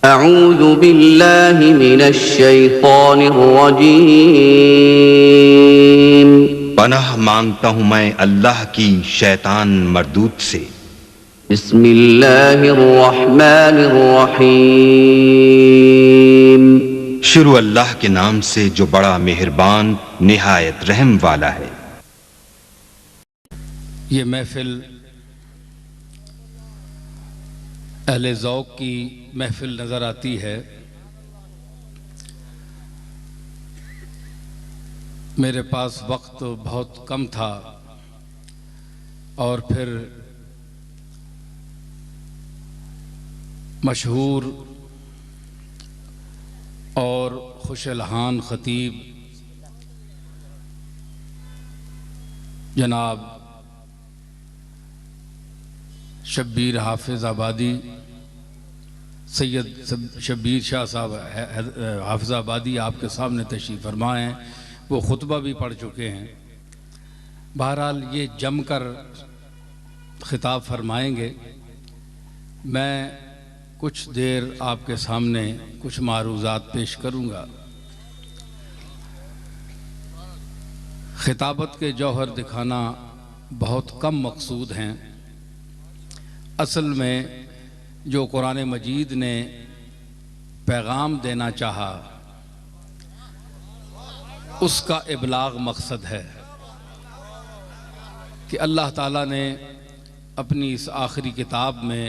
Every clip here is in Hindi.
अऊज़ु बिल्लाहि मिनश शैतानिर रजीम। पनाह मांगता हूँ मैं अल्लाह की शैतान मरदूत से। बिस्मिल्लाहिर रहमानिर रहीम। शुरू अल्लाह के नाम से जो बड़ा मेहरबान निहायत रहम वाला है। ये महफिल अहले ज़ौक़ की महफिल नज़र आती है। मेरे पास वक्त बहुत कम था और फिर मशहूर और खुशलहान ख़तीब जनाब शब्बीर हाफिज़ आबादी, सैयद शब्बीर शाह साहब हाफिज़ आबादी आपके सामने तशरीफ़ फरमा हैं। वो खुतबा भी पढ़ चुके हैं। बहरहाल ये जमकर खिताब फरमाएंगे। मैं कुछ देर आपके सामने कुछ मारूज़ात पेश करूँगा। खिताबत के जौहर दिखाना बहुत कम मकसूद हैं। असल में जो कुरान मजीद ने पैगाम देना चाहा उसका इबलाग मकसद है कि अल्लाह ताला ने अपनी इस आखिरी किताब में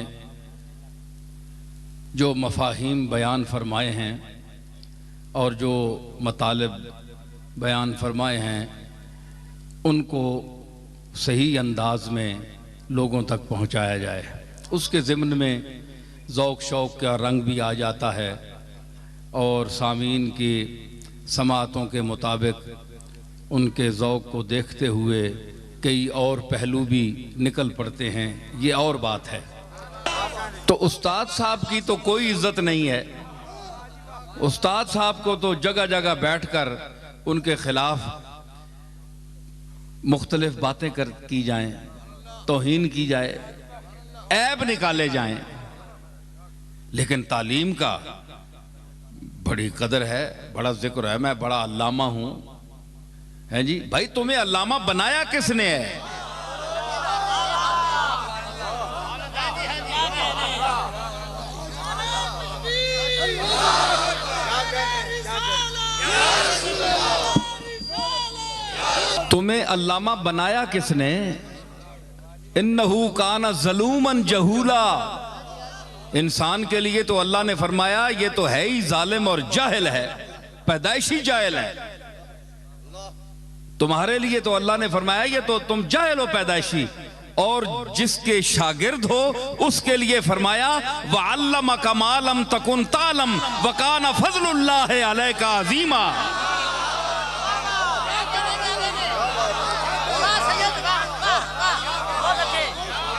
जो मफाहीम बयान फरमाए हैं और जो मतालिब बयान फरमाए हैं उनको सही अंदाज में लोगों तक पहुंचाया जाए। उसके ज़िम्न में ज़ौक़ शौक़ का रंग भी आ जाता है और सामीन की समातों के मुताबिक उनके ज़ौक़ को देखते हुए कई और पहलू भी निकल पड़ते हैं। ये और बात है। तो उस्ताद साहब की तो कोई इज्जत नहीं है। उस्ताद साहब को तो जगह जगह बैठकर उनके खिलाफ मुख्तलिफ बातें की जाएं, तौहीन की जाए, ऐब निकाले जाएं, लेकिन तालीम का बड़ी कदर है, बड़ा जिक्र है। मैं बड़ा अल्लामा हूं, है जी। भाई तुम्हें अल्लामा बनाया किसने है? तुम्हें अल्लामा बनाया किसने? इन्नहू काना ज़लूमन जहूला। इंसान के लिए तो अल्लाह ने फरमाया ये तो है ही जालिम और जाहिल है, पैदाइशी जाहिल है। तुम्हारे लिए तो अल्लाह ने फरमाया ये तो तुम जाहिल हो पैदाइशी, और जिसके शागिर्द हो उसके लिए फरमाया वअल्लमका मा लम तकुन तालम व काना फज़लुल्लाहि अलैका अज़ीमा।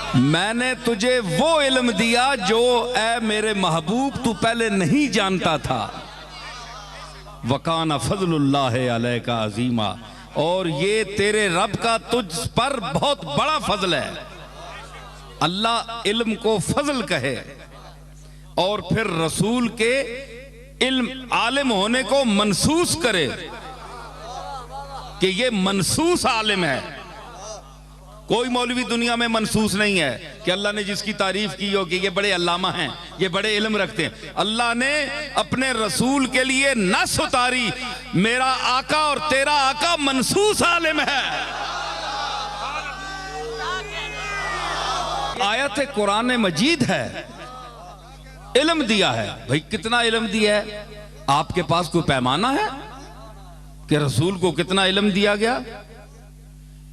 मैंने तुझे वो इल्म दिया जो ए मेरे महबूब तू पहले नहीं जानता था। वकाना फजलुल्लाहि अलैका अजीमा, और ये तेरे रब का तुझ पर बहुत बड़ा फजल है। अल्लाह इल्म को फजल कहे और फिर रसूल के इल्म आलिम होने को मनसूस करे कि ये मनसूस आलिम है। कोई मौलवी दुनिया में मनसूस नहीं है कि अल्लाह ने जिसकी तारीफ की हो कि ये बड़े अल्लामा हैं, ये बड़े इल्म रखते हैं। अल्लाह ने अपने रसूल के लिए नस उतारी, मेरा आका और तेरा आका मनसूस आलिम है। आयत कुरान मजीद है, इल्म दिया है। भाई कितना इल्म दिया है? आपके पास कोई पैमाना है कि रसूल को कितना इल्म दिया गया?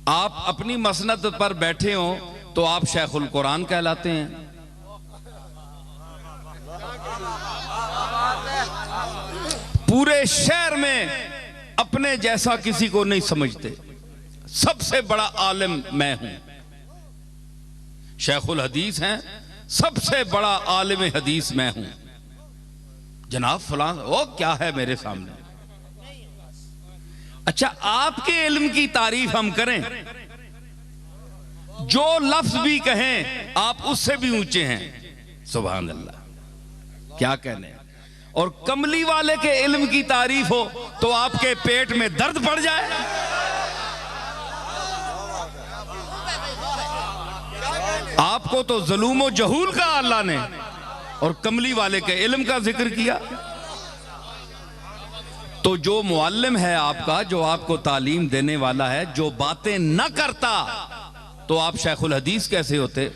आप अपनी मसनद पर बैठे हो तो आप शेखुल कुरान कहलाते हैं। पूरे शहर में अपने जैसा किसी को नहीं समझते। सबसे बड़ा आलिम मैं हूं। शेखुल हदीस हैं, सबसे बड़ा आलिम हदीस मैं हूं। जनाब फलां वो क्या है मेरे सामने? अच्छा, आपके इल्म की तारीफ हम करें, जो लफ्ज भी कहें आप उससे भी ऊंचे हैं। सुभान अल्लाह। क्या कहने। और कमली वाले के इल्म की तारीफ हो तो आपके पेट में दर्द पड़ जाए। आपको तो ज़ुल्म जहूल का अल्लाह ने और कमली वाले के इल्म का जिक्र किया। तो जो मुअल्लिम है आपका, जो आपको तालीम देने वाला है, जो बातें न करता तो आप शेखुल हदीस कैसे होते?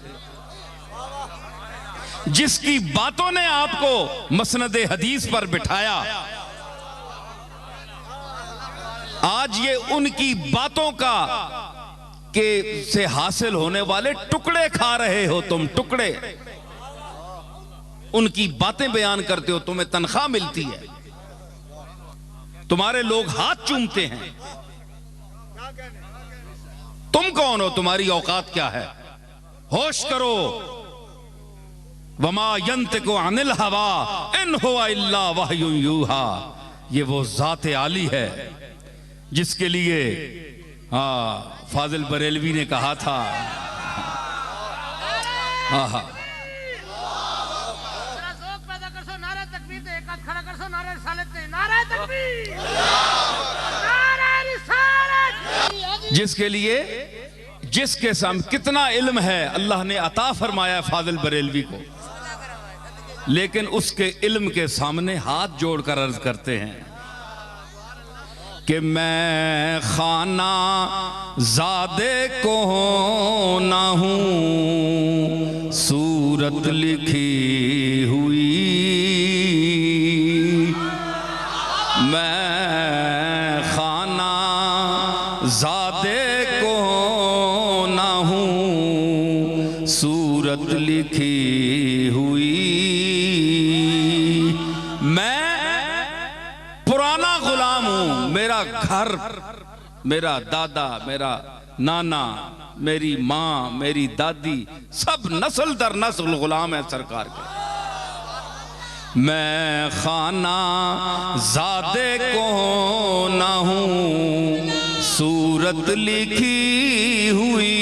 जिसकी बातों ने आपको मसनदे हदीस पर बिठाया, आज ये उनकी बातों का के से हासिल होने वाले टुकड़े खा रहे हो तुम, टुकड़े। उनकी बातें बयान करते हो, तुम्हें तनख्वाह मिलती है, तुम्हारे लोग हाथ चूमते हैं। तुम कौन हो? तुम्हारी औकात क्या है? होश करो। वमा यंतिकु अनिल हवा इन हुवा इल्ला वह्युन यूहा। ये वो ज़ाते आली है जिसके लिए फाजिल बरेलवी ने कहा था, जिसके लिए जिसके सामने कितना इल्म है अल्लाह ने अता फरमाया फाजिल बरेलवी को, लेकिन उसके इल्म के सामने हाथ जोड़कर अर्ज करते हैं कि मैं खाना ज़ादे को ना हूँ सूरत लिखी हुई, मैं खाना ज़ादे को ना हूँ सूरत लिखी हुई। पुराना गुलाम हूं, मेरा घर, मेरा दादा, मेरा नाना, मेरी मां, मेरी दादी, सब नस्ल दर नस्ल गुलाम है सरकार के। मैं खाना ज़ादे को ना हूं सूरत लिखी हुई,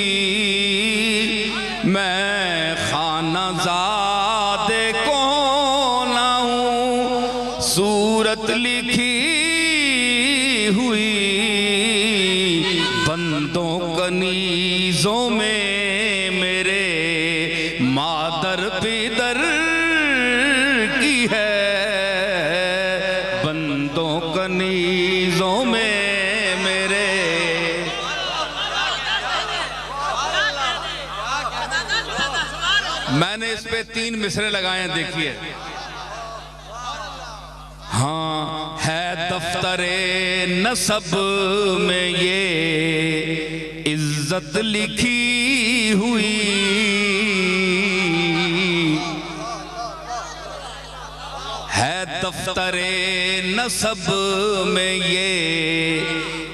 मैं खाना ज़ादे को ना हूं सूरत लिखी हुई। बंदों कनीज़ों में मेरे मादर पिदर की है, बंदों कनीज़ों में मेरे। मैंने इस पे 3 मिसरे लगाए हैं, देखिए। हाँ, है दफ्तरे नसब में ये इज्जत लिखी हुई, है दफ्तरे नसब में ये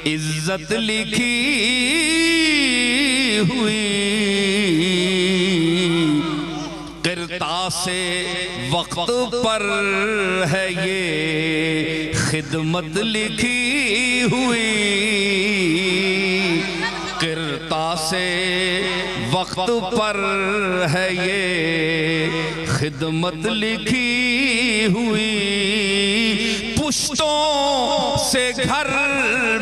इज्जत लिखी हुई। किरतासे वक्त पर है ये खिदमत लिखी हुई, किरतासे वक्त पर है ये खिदमत लिखी हुई। पुश्तों से घर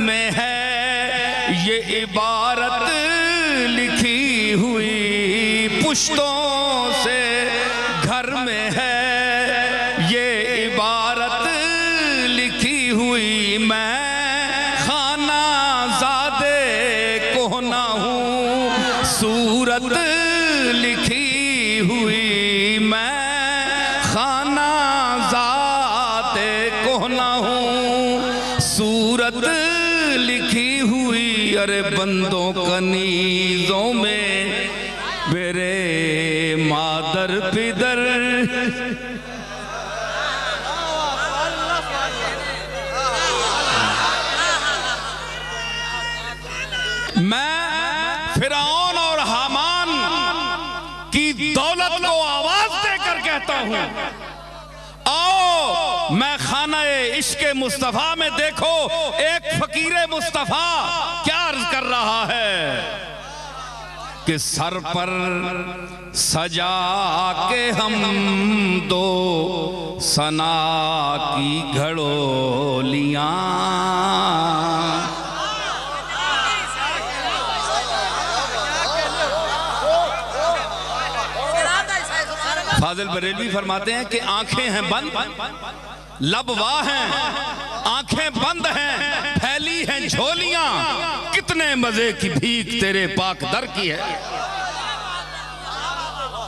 में है ये इबारत लिखी हुई, पुश्तों से घर में है ये इबारत लिखी हुई। मैं खाना ज़ादे को ना हूँ सूरत लिखी हुई, मैं खाना ज़ादे को ना हूँ सूरत लिखी हुई। अरे बंदों कनीज़ों में मेरे मादर पिदर, मैं फिरौन और हामान की दौलत को आवाज देकर कहता हूं, आओ मैं खाना-ए इश्क़ मुस्तफा में देखो एक फकीर मुस्तफा क्या अर्ज कर रहा है। कि सर पर सजा के हम दो सना की घड़ोलियां, फाजिल बरेलवी फरमाते हैं कि आंखें हैं बंद, लब वाह हैं, आंखें बंद हैं, फैली हैं झोलियां, कितने मजे की भीख तेरे पाक दर की है।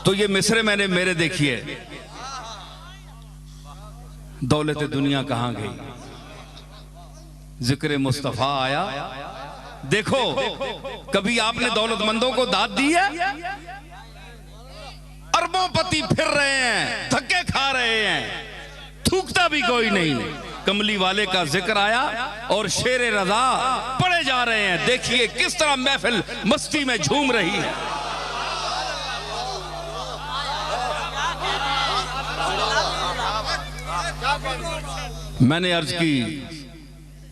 तो ये मिसरे मैंने मेरे देखिए, दौलत दुनिया कहां गई, जिक्र मुस्तफा आया। देखो कभी आपने दौलतमंदों को दाद दी है? अरबोंपति फिर रहे हैं, धक्के खा रहे हैं, थूकता भी कोई नहीं। कमली वाले का जिक्र आया और शेरे रजा पड़े जा रहे हैं। देखिए किस तरह महफिल मस्ती में झूम रही है। मैंने अर्ज की,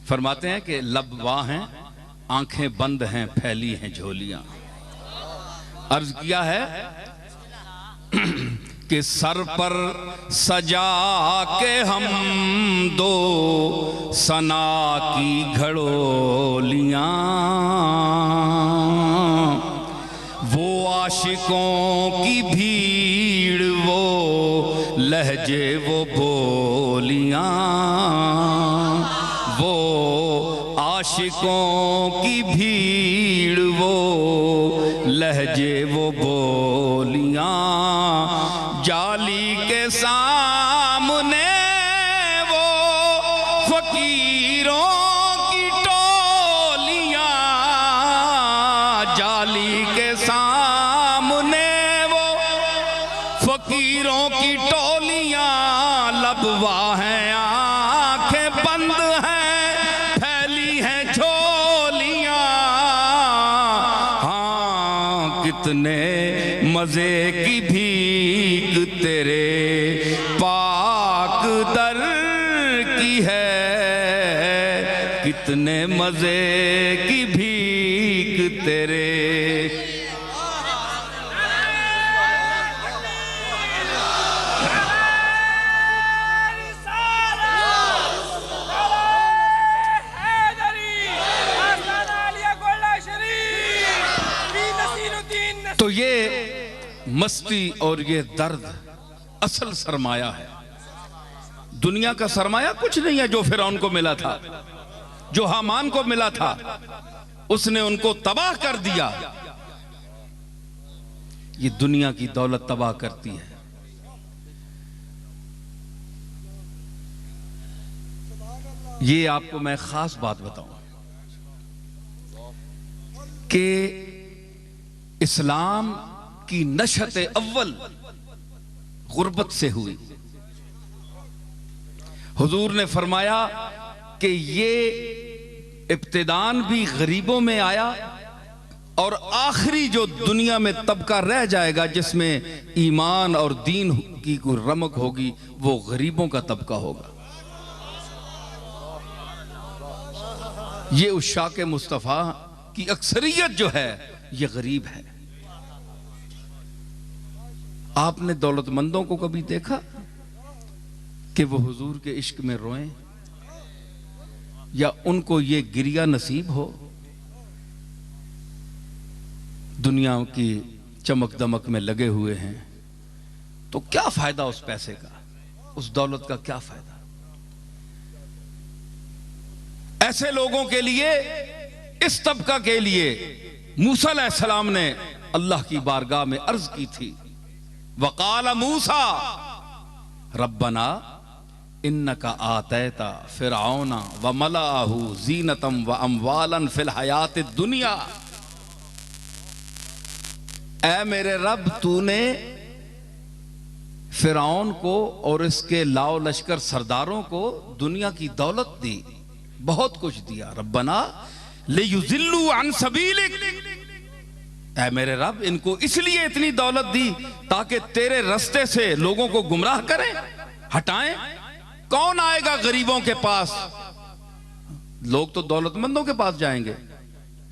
फरमाते हैं कि लब वाह हैं, आंखें बंद हैं, फैली हैं झोलियां। अर्ज किया है कि सर पर सजा के हम दो सना की घड़ोलियां, वो आशिकों की भीड़, वो लहजे वो बोलियां, वो आशिकों की भीड़, वो लहजे वो बोलियां, जाली के सामने वो फकीरों की टोलियां, जाली के सामने वो फकीरों की टोलियां, लबवा हैं, आंखें बंद हैं, फैली हैं झोलियां। हाँ कितने मजे की भीख तेरे पाक दर की है, कितने मजे की भीख तेरे। तो ये मस्ती और ये दर्द असल सरमाया है। दुनिया का सरमाया कुछ नहीं है जो फिरौन को मिला था, जो हामान को मिला था, उसने उनको तबाह कर दिया। ये दुनिया की दौलत तबाह करती है। ये आपको मैं खास बात बताऊं कि इस्लाम की नशत अव्वल गुर्बत से हुई। हुजूर ने फरमाया कि ये इब्तिदान भी गरीबों में आया और आखिरी जो दुनिया में तबका रह जाएगा जिसमें ईमान और दीन की कोई रमक होगी, वो गरीबों का तबका होगा। ये उशाक मुस्तफ़ा की अक्सरियत जो है ये गरीब है। आपने दौलतमंदों को कभी देखा कि वो हुजूर के इश्क में रोएं या उनको ये गिरिया नसीब हो? दुनिया की चमक दमक में लगे हुए हैं तो क्या फायदा उस पैसे का, उस दौलत का क्या फायदा? ऐसे लोगों के लिए, इस तबका के लिए मूसा अलैहिस्सलाम ने अल्लाह की बारगाह में अर्ज की थी, वक़ाल मूसा रब्बना इन्नका आतैता फिरऔना व मलाअहू ज़ीनतम व अमवालन फिल हयातिद दुनिया। ऐ मेरे रब, तूने फिरौन को और इसके लाओ लश्कर सरदारों को दुनिया की दौलत दी, बहुत कुछ दिया। रब्बना लियुज़िल्लू अन सबीलिक, ऐ मेरे रब, इनको इसलिए इतनी दौलत दी ताकि तेरे रास्ते से लोगों को गुमराह करें, हटाएं। कौन आएगा गरीबों के पास? लोग तो दौलतमंदों के पास जाएंगे।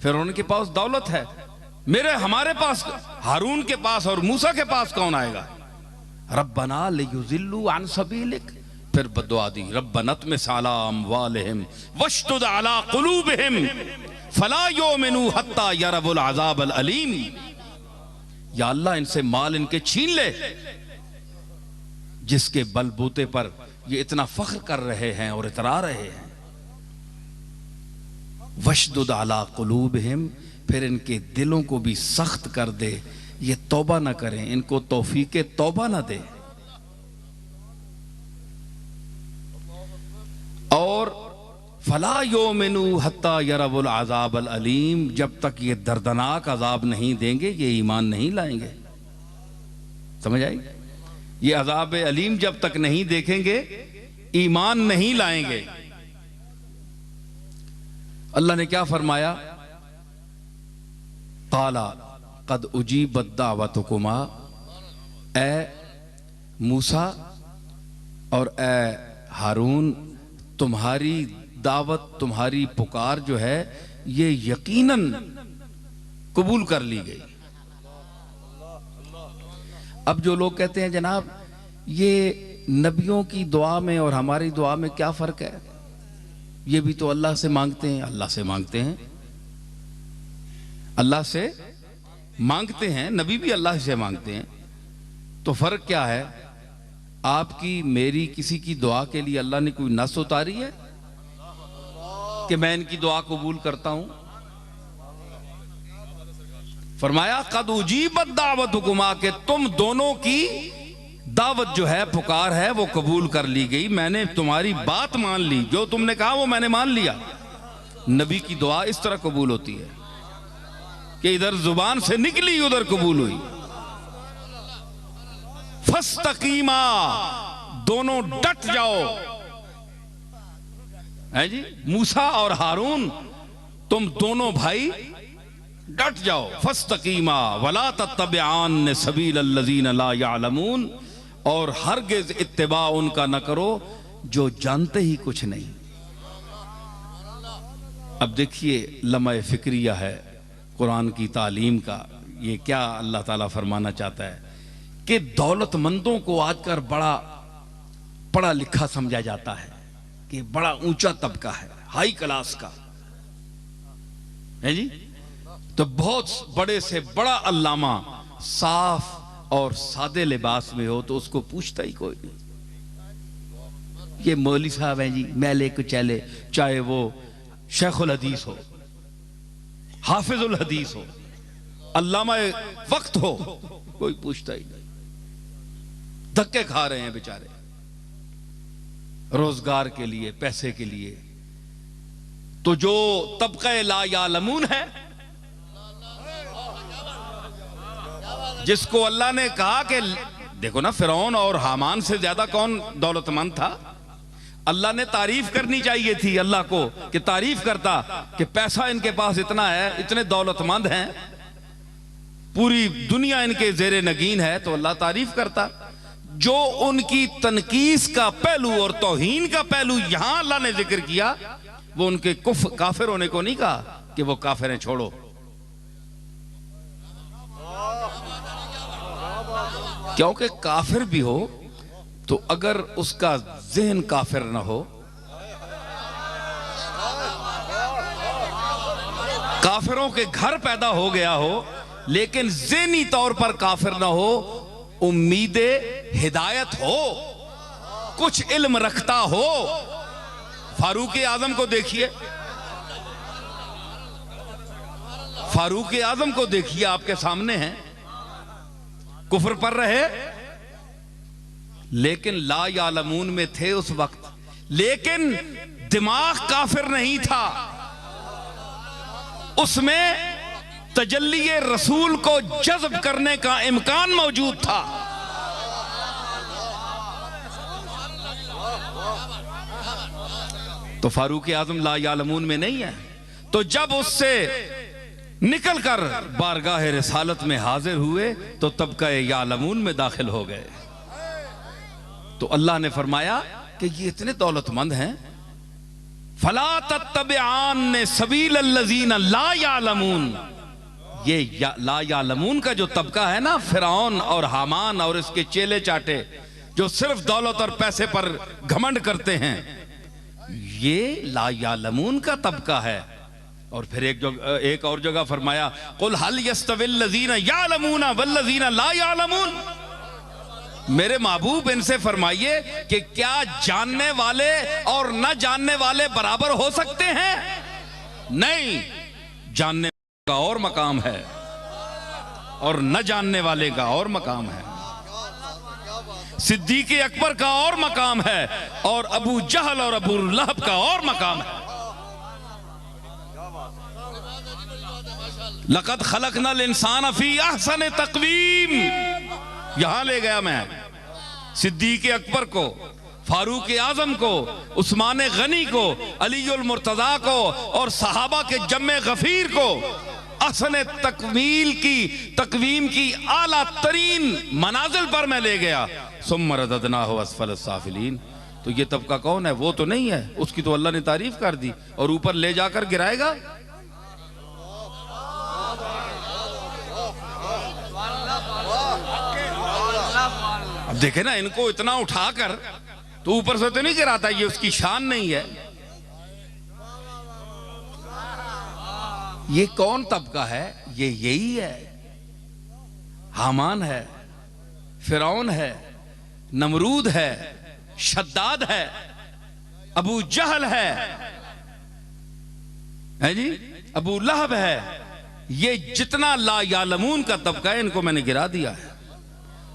फिर उनके पास दौलत है, मेरे हमारे पास, हारून के पास और मूसा के पास कौन आएगा? रब्बना लियुज़िल्लू अन सबीलिक, फिर बदुआ दी, रब्बना तमिस अला अम्वालिहिम वश्दुद अला कुलूबिहिम फला युमिनू हत्ता यरवुल अज़ाबल अलीम। या अल्लाह इनसे माल इनके छीन ले जिसके बलबूते पर ये इतना फख्र कर रहे हैं और इतरा रहे हैं। वश्दुद अला कुलूबिहिम, फिर इनके दिलों को भी सख्त कर दे, ये तौबा ना करें, इनको तौफीके तौबा ना दे। और फला योमिनू हत्ता यरवुल अज़ाबल अलीम, जब तक ये दर्दनाक अजाब नहीं देंगे ये ईमान नहीं लाएंगे। समझ आई? ये अजाब अलीम जब तक नहीं देखेंगे ईमान नहीं लाएंगे। अल्लाह ने क्या फरमाया? काला कद उजीबत दावतुकुमा, ए मूसा और ए हारून, तुम्हारी दावत, तुम्हारी पुकार जो है ये यकीनन कबूल कर ली गई। अब जो लोग कहते हैं जनाब ये नबियों की दुआ में और हमारी दुआ में क्या फर्क है, ये भी तो अल्लाह से मांगते हैं। अल्लाह से मांगते हैं, अल्लाह से मांगते हैं, नबी भी अल्लाह से मांगते हैं, तो फर्क क्या है? आपकी मेरी किसी की दुआ के लिए अल्लाह ने कोई नस उतारी है कि मैं इनकी दुआ कबूल करता हूं? फरमाया कद उजीबत दावतुकुमा, के तुम दोनों की दावत जो है, पुकार है, वो कबूल कर ली गई। मैंने तुम्हारी बात मान ली, जो तुमने कहा वो मैंने मान लिया। नबी की दुआ इस तरह कबूल होती है कि इधर जुबान से निकली उधर कबूल हुई। फस्तकीमा, दोनों डट जाओ। है जी, मूसा और हारून तुम दोनों भाई डट जाओ। फस्तकीमा वला तत्तबिआन सबीलल्लज़ीना ला यअलमून, और हरगिज इत्तिबा उनका न करो जो जानते ही कुछ नहीं। अब देखिए लम्हा फिक्रिया है कुरान की तालीम का। ये क्या अल्लाह ताला फरमाना चाहता है कि दौलतमंदों को आजकल बड़ा पढ़ा लिखा समझा जाता है कि बड़ा ऊंचा तबका है, हाई क्लास का है जी। तो बहुत बड़े से बड़ा अल्लामा साफ और सादे लिबास में हो तो उसको पूछता ही कोई नहीं। ये मौलवी साहब हैं जी, मैले कुचैले, चाहे वो शेखुल हदीस हो, हाफिजुल हदीस हो, अल्लामा वक्त हो, कोई पूछता ही नहीं। धक्के खा रहे हैं बेचारे रोजगार के लिए, पैसे के लिए। तो जो तबका ला यालमून है, जिसको अल्लाह ने कहा कि देखो ना, फिरौन और हामान से ज्यादा कौन दौलतमंद था? अल्लाह ने तारीफ करनी चाहिए थी अल्लाह को कि तारीफ करता कि पैसा इनके पास इतना है, इतने दौलतमंद हैं, पूरी दुनिया इनके जेरे नगीन है, तो अल्लाह तारीफ करता। जो उनकी तनकीस का पहलू और तौहीन का पहलू यहां अल्लाह ने जिक्र किया, वो उनके काफिर होने को नहीं कहा कि वो काफिर हैं, छोड़ो। क्योंकि काफिर भी हो तो अगर उसका ज़हन काफिर ना हो, काफिरों के घर पैदा हो गया हो लेकिन ज़हनी तौर पर काफिर ना हो, उम्मीदे हिदायत हो, कुछ इल्म रखता हो। फारूक आजम को देखिए, फारूक आजम को देखिए, आपके सामने हैं, कुफर पर रहे लेकिन ला यालमून में थे उस वक्त, लेकिन दिमाग काफिर नहीं था, उसमें तजल्ली रसूल को जज्ब करने का इम्कान मौजूद था। तो फारूक आजम ला यालमून में नहीं है। तो जब उससे निकलकर बारगाह रिसालत में हाजिर हुए तो तबका यालमून में दाखिल हो गए। तो अल्लाह ने फरमाया कि ये इतने दौलतमंद हैं, फला तत्तबिआन सबीलल्लज़ीना ला यालमून, ये ला यालमून का जो तबका है ना, फिरौन और हामान और इसके चेले चाटे जो सिर्फ दौलत और पैसे पर घमंड करते हैं, ये ला यालमून का तबका है। और फिर एक और जगह फरमाया, कुल हल यस्तविल लज़ीना यालमूना वल्लज़ीना ला यालमून। मेरे महबूब इनसे फरमाइए कि क्या जानने वाले और न जानने वाले बराबर हो सकते हैं? नहीं, जानने का और मकाम है और न जानने वाले का और मकाम है। सिद्दीक़ अकबर का और मकाम है और अबू जहल और अबू लहब का और मकाम है। लक़द खलक़नल इंसान फी अहसन तक़वीम, यहां ले गया मैं सिद्दीक़ अकबर को, फारूक आजम को, उस्मान गनी को, अलीउल मुर्तज़ा को और सहाबा के जम्मे गफीर को अहसन तकवीम की आला तरीन मनाजिल पर मैं ले गया। सुम्मा रददनाहु अस्फल साफिलीन। तो ये तबका कौन है? वो तो नहीं है, उसकी तो अल्लाह ने तारीफ कर दी और ऊपर ले जाकर गिराएगा। अब देखे ना, इनको इतना उठाकर तो ऊपर से तो नहीं गिराता, ये उसकी शान नहीं है। ये कौन तबका है? ये यही है, हामान है, फिरौन है, नमरूद है, शद्दाद है, अबू जहल है जी, अबू लहब है। ये जितना ला यालमून का तबका है, इनको मैंने गिरा दिया है।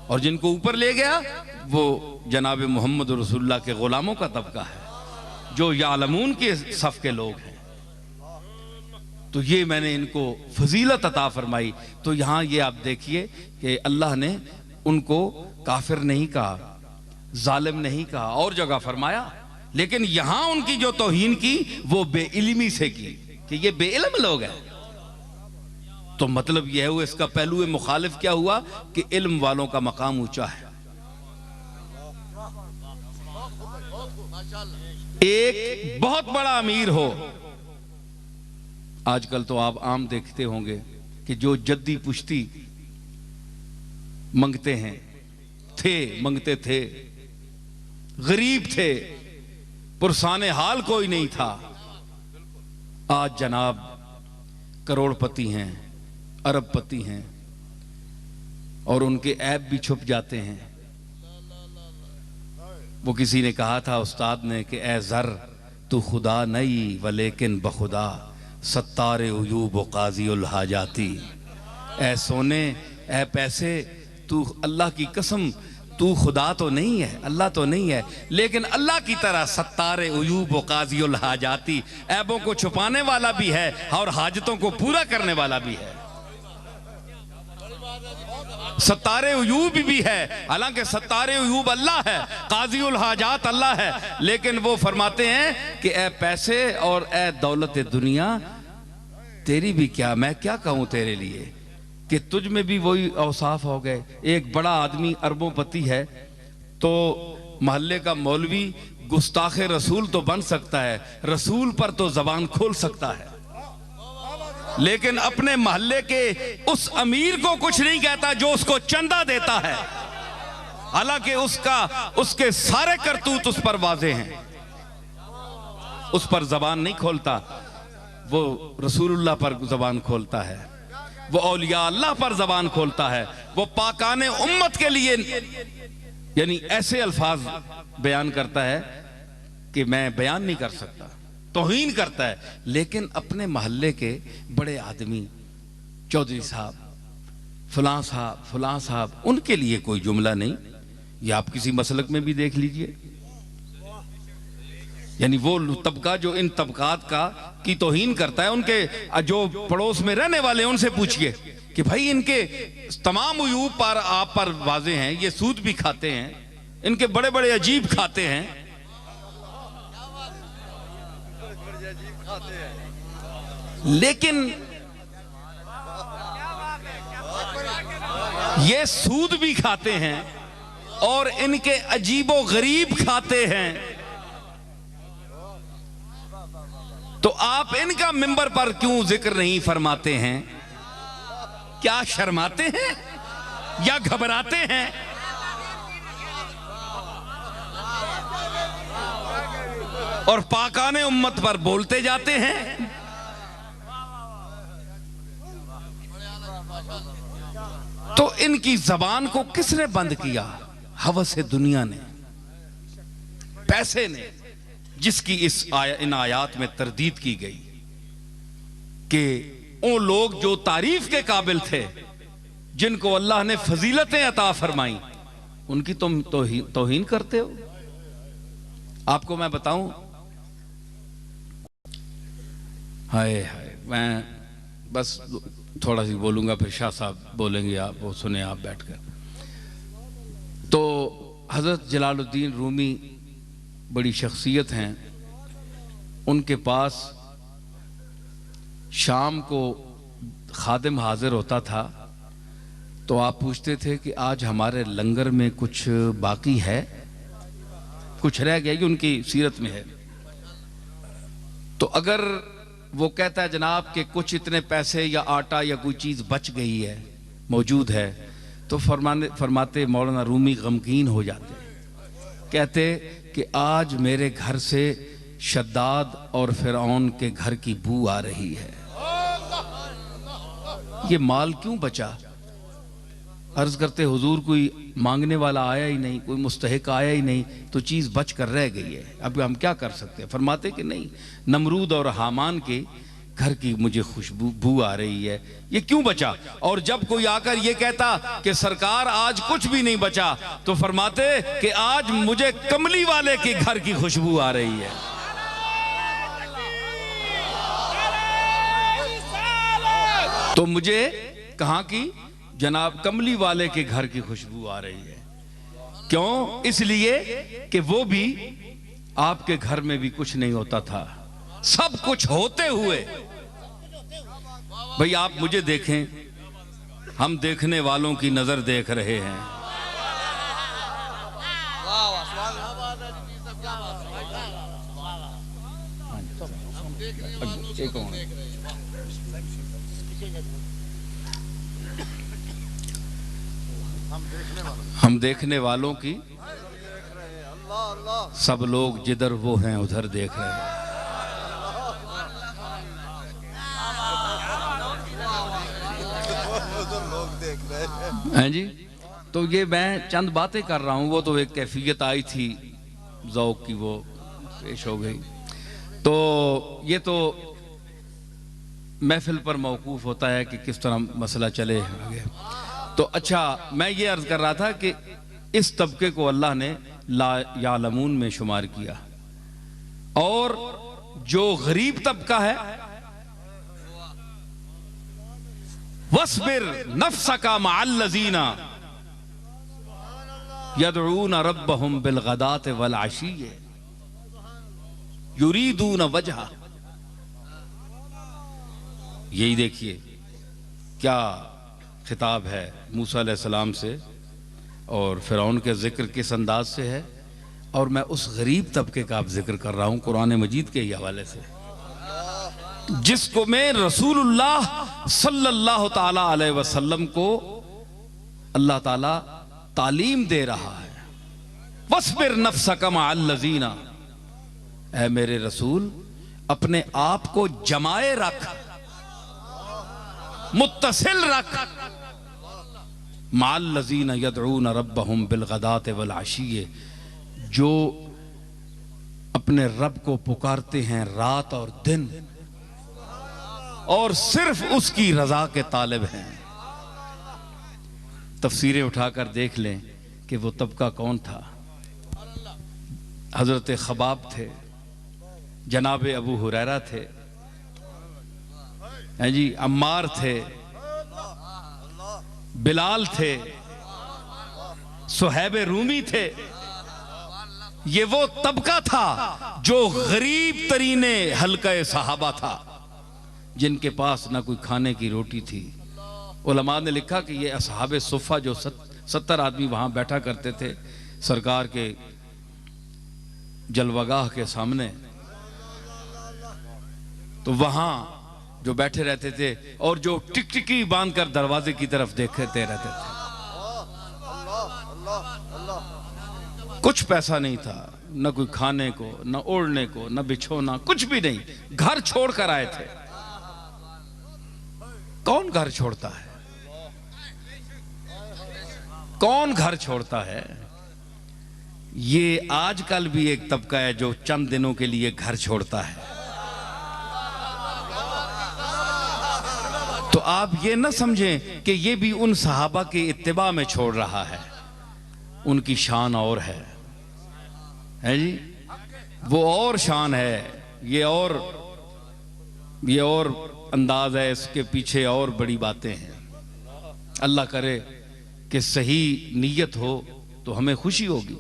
और जिनको ऊपर ले गया वो जनाब मोहम्मद रसूलुल्लाह के गुलामों का तबका है, जो यालमून के सफ के लोग हैं। तो ये मैंने इनको फजीलत अता फरमाई। तो यहां ये आप देखिए कि अल्लाह ने उनको काफिर नहीं कहा, जालिम नहीं कहा, और जगह फरमाया, लेकिन यहां उनकी जो तौहीन की वो बेइल्मी से की कि ये बेइल्म लोग हैं। तो मतलब यह हुआ, इसका पहलू मुखालिफ क्या हुआ कि इल्म वालों का मकाम ऊंचा है। एक बहुत बड़ा अमीर हो, आजकल तो आप आम देखते होंगे कि जो जद्दी पुश्ती मंगते हैं, मंगते थे, गरीब थे, पुरसाने हाल कोई नहीं था, आज जनाब करोड़पति हैं, अरबपति हैं और उनके ऐब भी छुप जाते हैं। वो किसी ने कहा था उस्ताद ने कि ए ज़र तू खुदा नहीं वलेकिन बखुदा सत्तारे उयूब काज़ीउल हाजाती। ए सोने, ए पैसे, तू अल्लाह की कसम, तू खुदा तो नहीं है, अल्लाह तो नहीं है, लेकिन अल्लाह की तरह सत्तारे उयूब काज़ीउल हाजाती, ऐबों को छुपाने वाला भी है और हाजतों को पूरा करने वाला भी है। सत्तारे उयूब भी है, हालांकि सत्तारे उयूब अल्लाह है, काज़ीउल हाजात अल्लाह है, लेकिन वो फरमाते हैं कि ए पैसे और ए दौलत दुनिया तेरी भी क्या, मैं क्या कहूं तेरे लिए कि तुझ में भी वही औसाफ हो गए। एक बड़ा आदमी अरबोंपति है तो मोहल्ले का मौलवी गुस्ताख रसूल तो बन सकता है, रसूल पर तो जबान खोल सकता है, लेकिन अपने मोहल्ले के उस अमीर को कुछ नहीं कहता जो उसको चंदा देता है, हालांकि उसके सारे करतूत उस पर वाजे हैं, उस पर जबान नहीं खोलता। वो रसूलुल्लाह पर जबान खोलता है, वो औलिया अल्लाह पर जबान खोलता है, वो पाकाने उम्मत के लिए यानी ऐसे अल्फाज बयान करता है कि मैं बयान नहीं कर सकता, तौहीन करता है, लेकिन अपने मोहल्ले के बड़े आदमी, चौधरी साहब, फलां साहब, उनके लिए कोई जुमला नहीं। ये आप किसी मसलक में भी देख लीजिए, यानी वो तबका जो इन तबकात की तौहीन करता है, उनके जो पड़ोस में रहने वाले उनसे पूछिए कि भाई इनके तमाम उयूब पर आप पर वाजे हैं, ये सूद भी खाते हैं, इनके बड़े बड़े अजीब खाते हैं, लेकिन ये सूद भी खाते हैं और इनके अजीबो गरीब खाते हैं, तो आप इनका मिंबर पर क्यों जिक्र नहीं फरमाते हैं? क्या शर्माते हैं या घबराते हैं? और पाकाने उम्मत पर बोलते जाते हैं। तो इनकी जबान को किसने बंद किया? हवस दुनिया ने, पैसे ने, जिसकी इन आयात में तरदीद की गई कि वो लोग जो तारीफ के काबिल थे, जिनको अल्लाह ने फजीलतें अता फरमाई, उनकी तुम तौहीन करते हो। आपको मैं बताऊं, हाय हाय, मैं बस थोड़ा सी बोलूंगा, फिर शाह साहब बोलेंगे, आप वो सुने आप बैठकर। तो हजरत जलालुद्दीन रूमी बड़ी शख्सियत हैं। उनके पास शाम को खादिम हाजिर होता था, तो आप पूछते थे कि आज हमारे लंगर में कुछ बाकी है, कुछ रह गया, कि उनकी सीरत में है। तो अगर वो कहता है जनाब कि कुछ इतने पैसे या आटा या कोई चीज़ बच गई है, मौजूद है, तो फरमाते मौलाना रूमी गमगीन हो जाते, कहते कि आज मेरे घर से शद्दाद और फिरौन के घर की बू आ रही है, ये माल क्यों बचा? अर्ज करते हुजूर कोई मांगने वाला आया ही नहीं, कोई मुस्तहिक आया ही नहीं, तो चीज़ बच कर रह गई है, अब हम क्या कर सकते हैं? फरमाते कि नहीं, नमरूद और हामान के घर की मुझे खुशबू आ रही है, ये क्यों बचा? और जब कोई आकर ये कहता कि सरकार आज कुछ भी नहीं बचा, तो फरमाते कि आज मुझे कमली वाले के घर की खुशबू आ रही है। तो मुझे कहाँ की? जनाब कमली वाले के घर की खुशबू आ रही है। क्यों? इसलिए कि वो भी आपके घर में भी कुछ नहीं होता था, सब कुछ होते हुए। भाई आप मुझे देखें, हम देखने वालों की नजर देख रहे हैं। हम देखने वालों की, सब लोग जिधर वो हैं उधर देख रहे हैं। हैं जी? तो ये मैं चंद बातें कर रहा हूं, वो तो एक कैफियत आई थी ज़ौक़ की, वो पेश हो गई। तो ये तो महफिल पर मौकूफ होता है कि किस तरह मसला चले आगे। तो अच्छा, मैं ये अर्ज कर रहा था कि इस तबके को अल्लाह ने ला यालमून में शुमार किया, और जो गरीब तबका है, वस्बिर नफ्सका मअल्लज़ीना यदऊना रब्बहुम बिलगदाति वल अशी युरीदून वजहा। यही देखिए क्या खिताब है मूसा अलैहिस्सलाम से, और फिरौन के जिक्र किस अंदाज से है, और मैं उस गरीब तबके का आप जिक्र कर रहा हूं कुरान मजीद के ही हवाले से, जिसको मैं रसूलुल्लाह सल्लल्लाहु ताला अलैहि वसल्लम को अल्लाह ताला तालीम दे रहा है। वस्बिर नफ्सका मअल्लज़ीना, ऐ मेरे रसूल अपने आप को जमाए रख, मुत्तसिल रख, मअल्लज़ीना यदऊना रब्बहुम बिलगदाति वल अशी, जो अपने रब को पुकारते हैं रात और दिन, और सिर्फ उसकी रजा के तालिब हैं। तफसीरें उठाकर देख लें कि वो तबका कौन था। हजरत खबाब थे, जनाब अबू हुरैरा थे, हैं जी, अम्मार थे, बिलाल थे, सुहैब रूमी थे। ये वो तबका था जो गरीब तरीने हल्का सहाबा था, जिनके पास ना कोई खाने की रोटी थी। उलमा ने लिखा कि ये असहाबे सुफ़ा जो 70 आदमी वहां बैठा करते थे सरकार के जलवागाह के सामने, तो वहां जो बैठे रहते थे और जो टिकटिकी बांधकर दरवाजे की तरफ देखते रहते थे। कुछ पैसा नहीं था, न कोई खाने को, न ओढ़ने को, न बिछोना, कुछ भी नहीं। घर छोड़कर आए थे। कौन घर छोड़ता है? कौन घर छोड़ता है? ये आजकल भी एक तबका है जो चंद दिनों के लिए घर छोड़ता है। तो आप ये न समझें कि ये भी उन सहाबा के इत्तिबा में छोड़ रहा है। उनकी शान और है जी, वो और शान है, ये और अंदाज है, इसके पीछे और बड़ी बातें हैं। अल्लाह करे कि सही नीयत हो तो हमें खुशी होगी।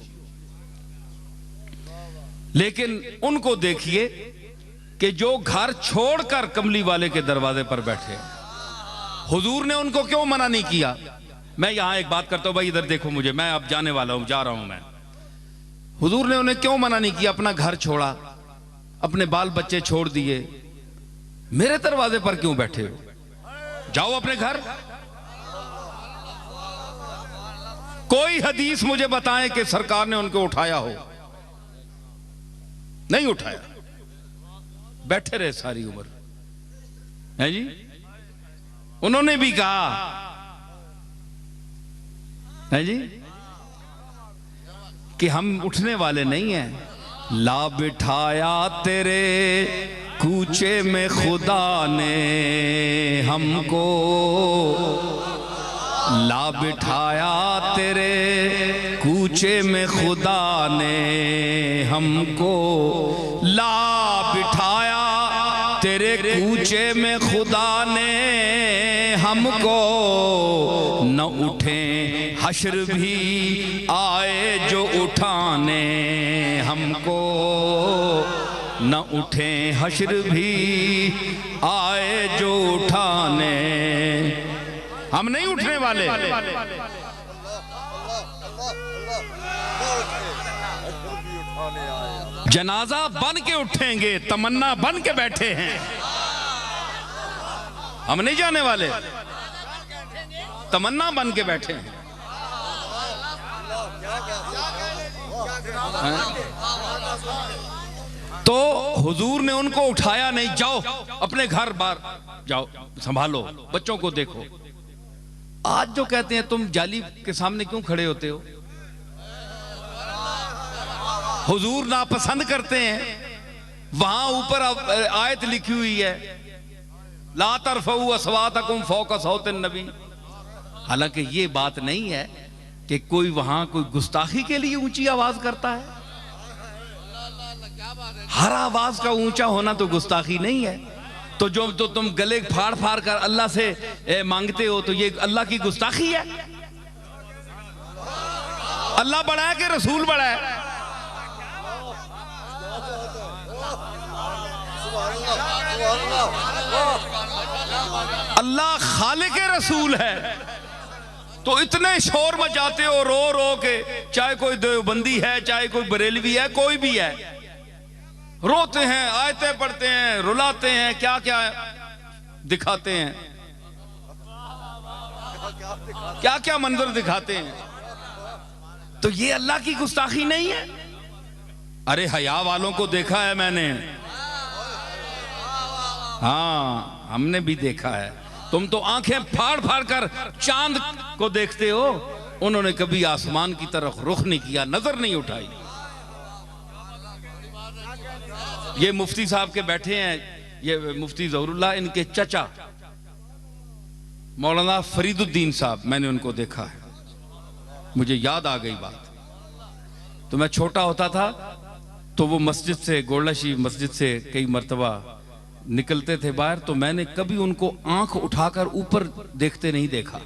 लेकिन उनको देखिए कि जो घर छोड़कर कमली वाले के दरवाजे पर बैठे। हुजूर ने उनको क्यों मना नहीं किया? मैं यहां एक बात करता हूं, भाई इधर देखो मुझे, मैं अब जाने वाला हूं, जा रहा हूं मैं। हुजूर ने उन्हें क्यों मना नहीं किया? अपना घर छोड़ा, अपने बाल बच्चे छोड़ दिए, मेरे दरवाजे पर क्यों बैठे हो? जाओ अपने घर। कोई हदीस मुझे बताएं कि सरकार ने उनको उठाया हो? नहीं उठाया, बैठे रहे सारी उम्र, है जी। उन्होंने भी कहा, है जी, कि हम उठने वाले नहीं हैं। ला बिठाया तेरे कूचे में खुदा ने हमको, ला बिठाया तेरे कूचे में खुदा ने हमको, ला बिठाया तेरे कूचे में खुदा ने हमको, न उठे हश्र भी आए जो उठाने हमको, न उठे हश्र भी आए जो उठाने। हम नहीं उठने वाले। जनाजा बन के उठेंगे, तमन्ना बन के बैठे हैं। हम नहीं जाने वाले, तमन्ना बन के बैठे हैं। तो हुजूर ने उनको उठाया नहीं, जाओ अपने घर बार जाओ, संभालो, बच्चों को देखो। आज जो कहते हैं तुम जाली के सामने क्यों खड़े होते हो? हुजूर नापसंद करते हैं। वहां ऊपर आयत लिखी हुई है, ला तरफऊ अस्वातकुम फौका सौतिन नबी। हालांकि ये बात नहीं है कि कोई वहां कोई गुस्ताखी के लिए ऊंची आवाज करता है। हर आवाज का ऊंचा होना तो गुस्ताखी नहीं है। तो जो तो तुम गले फाड़ फाड़ कर अल्लाह से मांगते हो, तो ये अल्लाह की गुस्ताखी है। अल्लाह बड़ा है कि रसूल बड़ा है? अल्लाह खालिक रसूल है। तो इतने शोर मचाते हो रो रो के, चाहे कोई देवबंदी है, चाहे कोई बरेलवी है, कोई भी है, रोते हैं, आयतें पढ़ते हैं, रुलाते हैं, क्या क्या दिखाते हैं, क्या क्या मंजर दिखाते हैं। तो ये अल्लाह की गुस्ताखी नहीं है? अरे हया वालों को देखा है मैंने, हाँ हमने भी देखा है। तुम तो आंखें फाड़ फाड़ कर चांद को देखते हो, उन्होंने कभी आसमान की तरफ रुख नहीं किया, नजर नहीं उठाई। ये मुफ्ती साहब के बैठे हैं, ये मुफ्ती ज़हरुल्लाह, इनके चचा मौलाना फरीदुद्दीन साहब, मैंने उनको देखा है, मुझे याद आ गई बात। तो मैं छोटा होता था तो वो मस्जिद से, गोलशी मस्जिद से कई मर्तबा निकलते थे बाहर, तो मैंने कभी उनको आंख उठाकर ऊपर देखते नहीं देखा,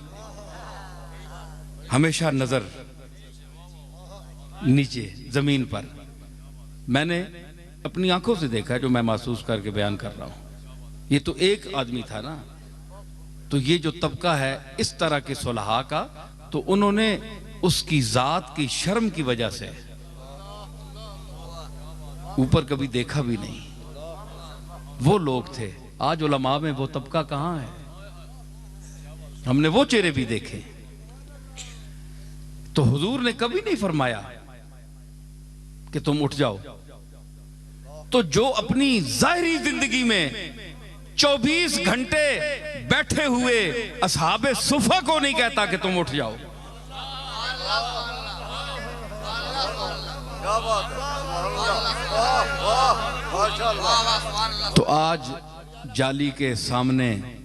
हमेशा नजर नीचे जमीन पर। मैंने अपनी आंखों से देखा है, जो मैं महसूस करके बयान कर रहा हूं। ये तो एक आदमी था ना। तो ये जो तबका है इस तरह के सुलहा का, तो उन्होंने उसकी जात की शर्म की वजह से ऊपर कभी देखा भी नहीं। वो लोग थे आज उलमा में वो तबका कहां है? हमने वो चेहरे भी देखे। तो हुजूर ने कभी नहीं फरमाया कि तुम उठ जाओ। तो जो अपनी जाहिरी जिंदगी में 24 घंटे बैठे हुए असहाबे सुफा को नहीं कहता कि तुम उठ जाओ। तो आज जाली के सामने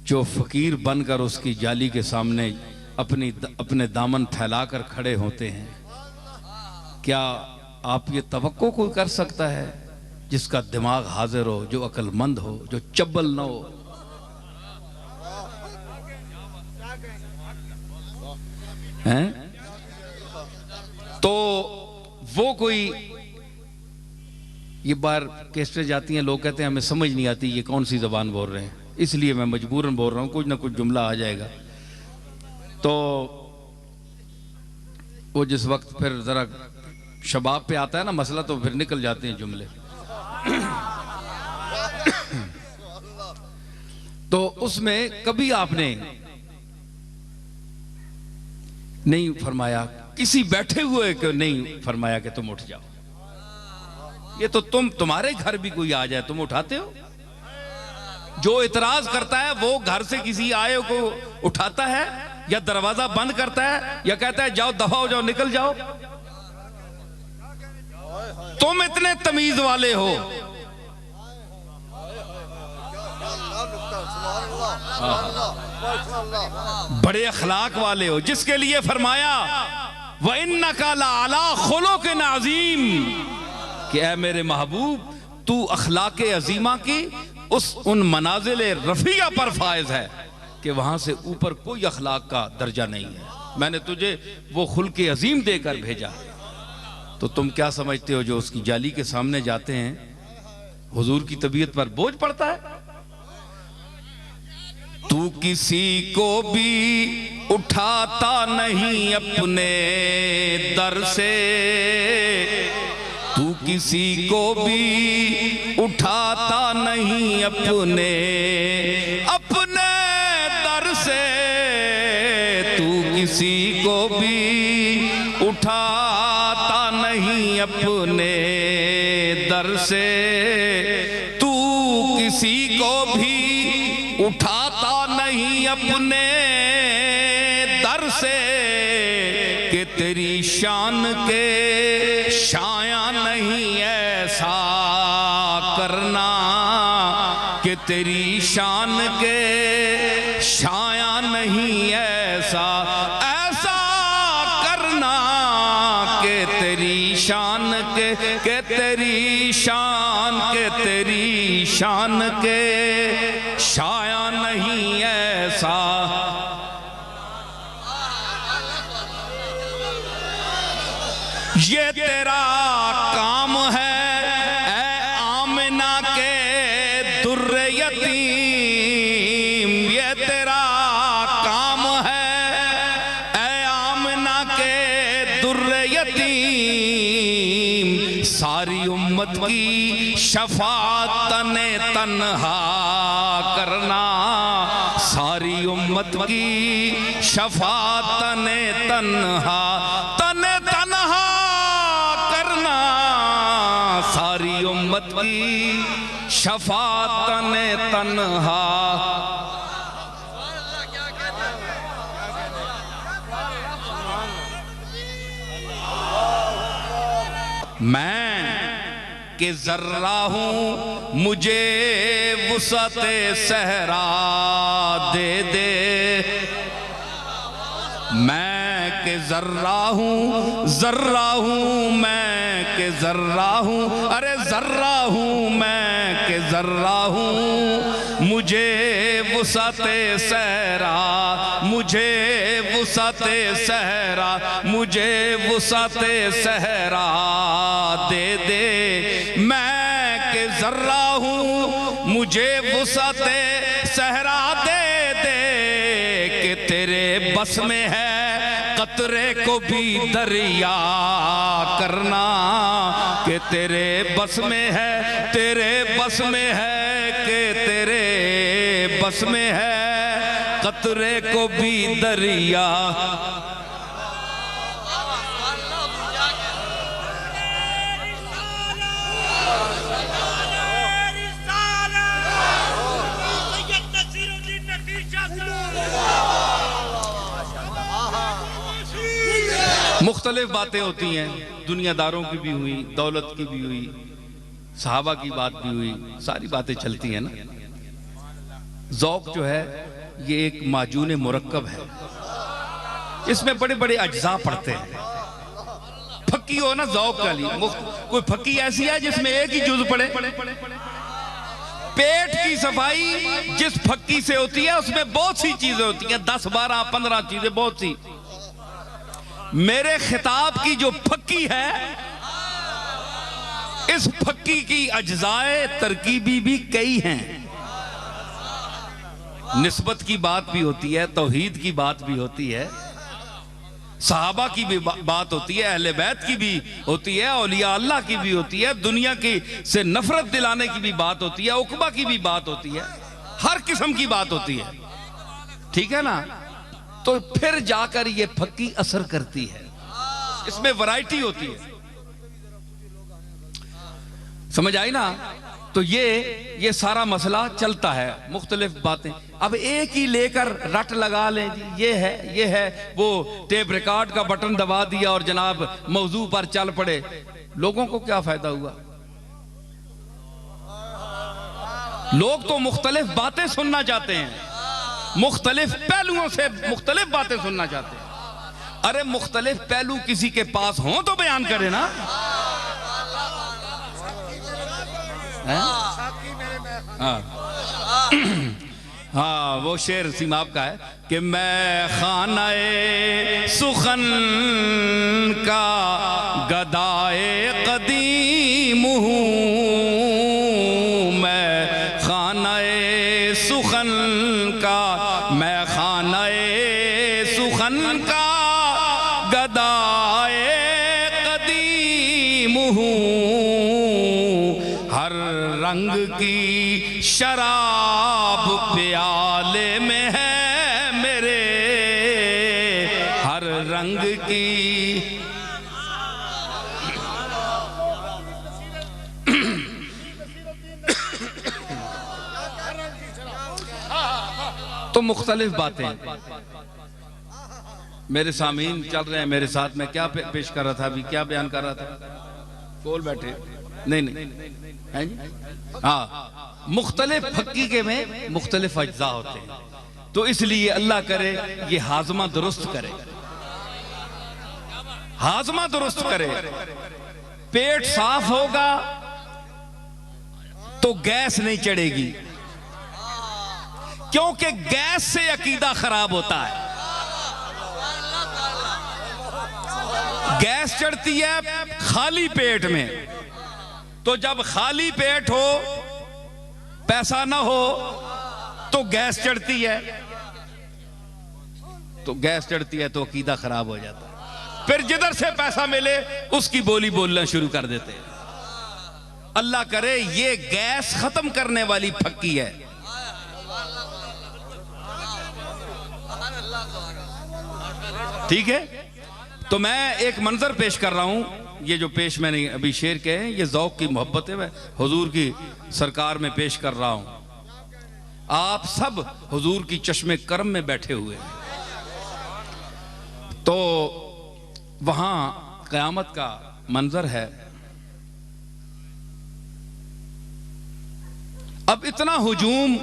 जो फकीर बनकर उसकी जाली के सामने अपने दामन फैलाकर खड़े होते हैं, क्या आप ये तवक्को कोई कर सकता है जिसका दिमाग हाजिर हो, जो अक्लमंद हो, जो चब्बल न हो? हैं? तो वो कोई ये बार कैसे जाती हैं, लोग कहते हैं हमें समझ नहीं आती ये कौन सी जबान बोल रहे हैं, इसलिए मैं मजबूरन बोल रहा हूं, कुछ ना कुछ जुमला आ जाएगा। तो वो जिस वक्त फिर जरा शबाब पे आता है ना मसला, तो फिर निकल जाते हैं जुमले। तो उसमें कभी आपने नहीं फरमाया, किसी बैठे हुए को नहीं फरमाया कि तुम उठ जाओ। ये तो तुम्हारे घर भी कोई आ जाए तुम उठाते हो? जो इतराज करता है वो घर से किसी आए को उठाता है या दरवाजा बंद करता है या कहता है जाओ दफा हो जाओ, निकल जाओ? तुम इतने तमीज वाले हो, बड़े अखलाक वाले हो, जिसके लिए फरमाया व इन्नका लअला खुलुक़िन अज़ीम कि ऐ मेरे महबूब तू अखलाक अजीमा की उन मनाजिल रफिया पर फायज है कि वहां से ऊपर कोई अखलाक का दर्जा नहीं है। मैंने तुझे वो खुल्क अजीम देकर भेजा। तो तुम क्या समझते हो जो उसकी जाली के सामने जाते हैं, हुजूर की तबीयत पर बोझ पड़ता है? तू किसी को भी उठाता नहीं अपने दर से, तू किसी को भी उठाता नहीं अपने दर से, तू किसी को भी उठाता नहीं अपने दर से, तू किसी को भी उठाता नहीं अपने दर से कि तेरी शान के शाया नहीं ऐसा करना, कि तेरी शान के शाया नहीं ऐसा करना, कि तेरी शान के तेरी शान के तेरी शान के शाया नहीं ऐसा। ये तेरा काम है ऐ आमिना के दुर्र यतीम, ये तेरा काम है ऐ आमिना के दुर्र यतीम, सारी उम्मत की शफाअत तने तन्हा करना, सारी उम्मत की शफाअत तने तन्हा सारी उम्मत की शफाअत ने तन्हा। मैं के जर्रा हूं मुझे वुसअते सहरा दे दे, मैं के जर्रा हूं मैं के जर्रा हूं, अरे जर्रा हूं मैं के जर्रा हूं, मुझे वुसअते सहरा, मुझे वुसअते सहरा, मुझे वुसअते सहरा दे दे। मैं के जर्रा हूं मुझे वुसअते सहरा दे दे, कि तेरे बस में है कतरा कतरे को भी दरिया करना कि तेरे बस में है, तेरे बस में है, कि तेरे बस में है, कतरे को भी दरिया। मुख्तलिफ बातें होती हैं, दुनियादारों की भी हुई, दौलत की भी हुई, सहाबा की बात भी हुई, सारी बातें चलती हैं ना। ज़ौक़ जो है ये एक माजून मुरक्कब है, इसमें बड़े बड़े अज्जा पड़ते हैं। फक्की हो ना ज़ौक़ का लिए, कोई फक्की ऐसी है जिसमें एक ही जुज़ पड़े। पेट की सफाई जिस फक्की से होती है उसमें बहुत सी चीजें होती हैं, 10, 12, 15 चीजें, बहुत सी। मेरे खिताब की जो फक्की है, इस फक्की की अज्जाए तरकीबी भी कई हैं। निस्बत की बात भी होती है, तौहीद की बात भी होती है, सहाबा की भी बात होती है, अहले बैत की भी होती है, औलिया अल्लाह की भी होती है, दुनिया की से नफरत दिलाने की भी बात होती है, उकबा की भी बात होती है, हर किस्म की बात होती है। ठीक है ना? तो फिर जाकर ये फक्की असर करती है, इसमें वैरायटी होती है। समझ आई ना? तो ये सारा मसला चलता है, मुख्तलिफ बातें। अब एक ही लेकर रट लगा लें जी, ये है, वो टेप रिकॉर्ड का बटन दबा दिया और जनाब मौजू पर चल पड़े, लोगों को क्या फायदा हुआ? लोग तो मुख्तलिफ बातें सुनना चाहते हैं, मुख्तलिफ पहलुओं से मुख्तलिफ बातें सुनना चाहते हैं। अरे मुख्तलिफ पहलू किसी के पास हो तो बयान करे ना। हाँ, वो शेर सीमाब का है कि मैं खानाए सुखन का गदाए कदीम हूँ, मैं खानाए सुखन का, मैं खानाए सुखन का गदाए कदीम हूँ, हर रंग की शराब प्याले में है मेरे, हर रंग की। तो मुख्तलिफ बातें मेरे सामीन चल रहे हैं, मेरे साथ में क्या पेश कर रहा था, अभी क्या बयान कर रहा था? बोल बैठे। नहीं है जी? हाँ, मुख्तलिफ फक्की के में मुख्तलिफ अज्जा होते हैं, तो इसलिए अल्लाह करे ये हाजमा दुरुस्त करे, हाजमा दुरुस्त करे। पेट साफ होगा तो गैस नहीं चढ़ेगी, क्योंकि गैस से अकीदा खराब होता है। गैस चढ़ती है खाली पेट में, तो जब खाली पेट हो, पैसा ना हो, तो गैस चढ़ती है, तो गैस चढ़ती है तो अकीदा खराब हो जाता है। फिर जिधर से पैसा मिले उसकी बोली बोलना शुरू कर देते हैं। अल्लाह करे ये गैस खत्म करने वाली फक्की है। ठीक है? तो मैं एक मंजर पेश कर रहा हूं, ये जो पेश मैंने अभी शेर के हैं, ये ज़ौक़ की मोहब्बत है, मैं हुजूर की सरकार में पेश कर रहा हूं। आप सब हुजूर की चश्मे करम में बैठे हुए हैं, तो वहां क़यामत का मंजर है। अब इतना हुजूम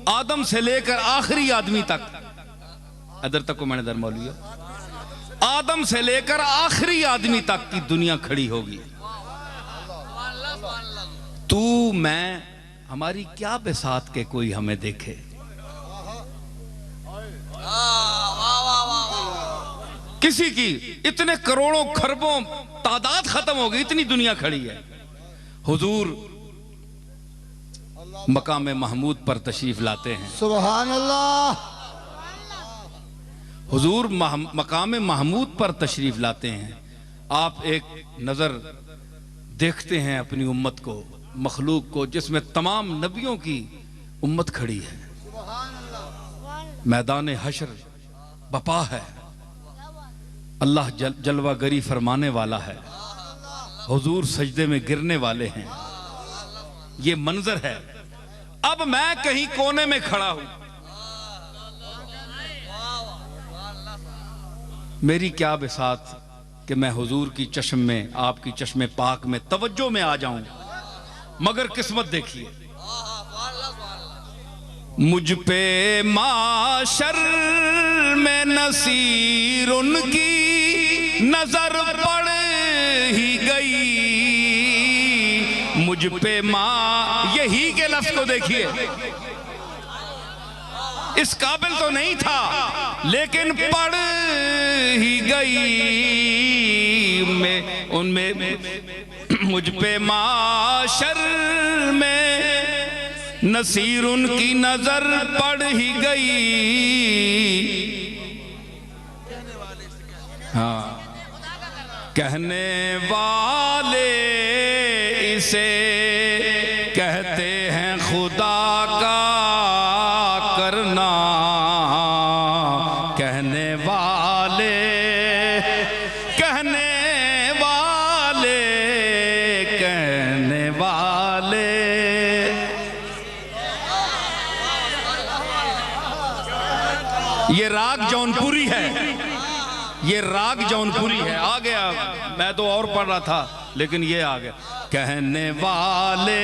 आदम से लेकर आखिरी आदमी तक, इधर तक को मैंने दर मौलिया, आदम से लेकर आखिरी आदमी तक की दुनिया खड़ी होगी। तू मैं, हमारी क्या बिसात के कोई हमें देखे। किसी की इतने करोड़ों खरबों तादाद खत्म हो गई, इतनी दुनिया खड़ी है। हुजूर मकाम महमूद पर तशरीफ लाते हैं। सुभान अल्लाह। हुजूर मकाम महमूद पर तशरीफ लाते हैं। आप एक नज़र देखते हैं अपनी उम्मत को, मखलूक को, जिसमें तमाम नबियों की उम्मत खड़ी है। मैदान हशर बपा है, अल्लाह जलवागरी फरमाने वाला है, हुजूर सजदे में गिरने वाले हैं। ये मंजर है। अब मैं कहीं कोने में खड़ा हूं, मेरी क्या बिसात कि मैं हुजूर की चश्म में, आपकी चश्मे पाक में, तवज्जो में आ जाऊं। मगर किस्मत देखिए, मुझ पे माशर में नसीर उनकी नजर पड़ ही गई। मुझ पे यही के लफ्ज को देखिए, इस काबिल तो नहीं था लेकिन पड़ ही गई। मैं उनमें मुझ पे माशर में नसीर उनकी नजर पड़ ही गई। हाँ, कहने वाले इसे कहते हैं खुदा का करना। कहने वाले ये राग जौनपुरी है, ये राग जौनपुरी है। आ गया, मैं तो और पढ़ रहा था लेकिन ये आ गया। कहने वाले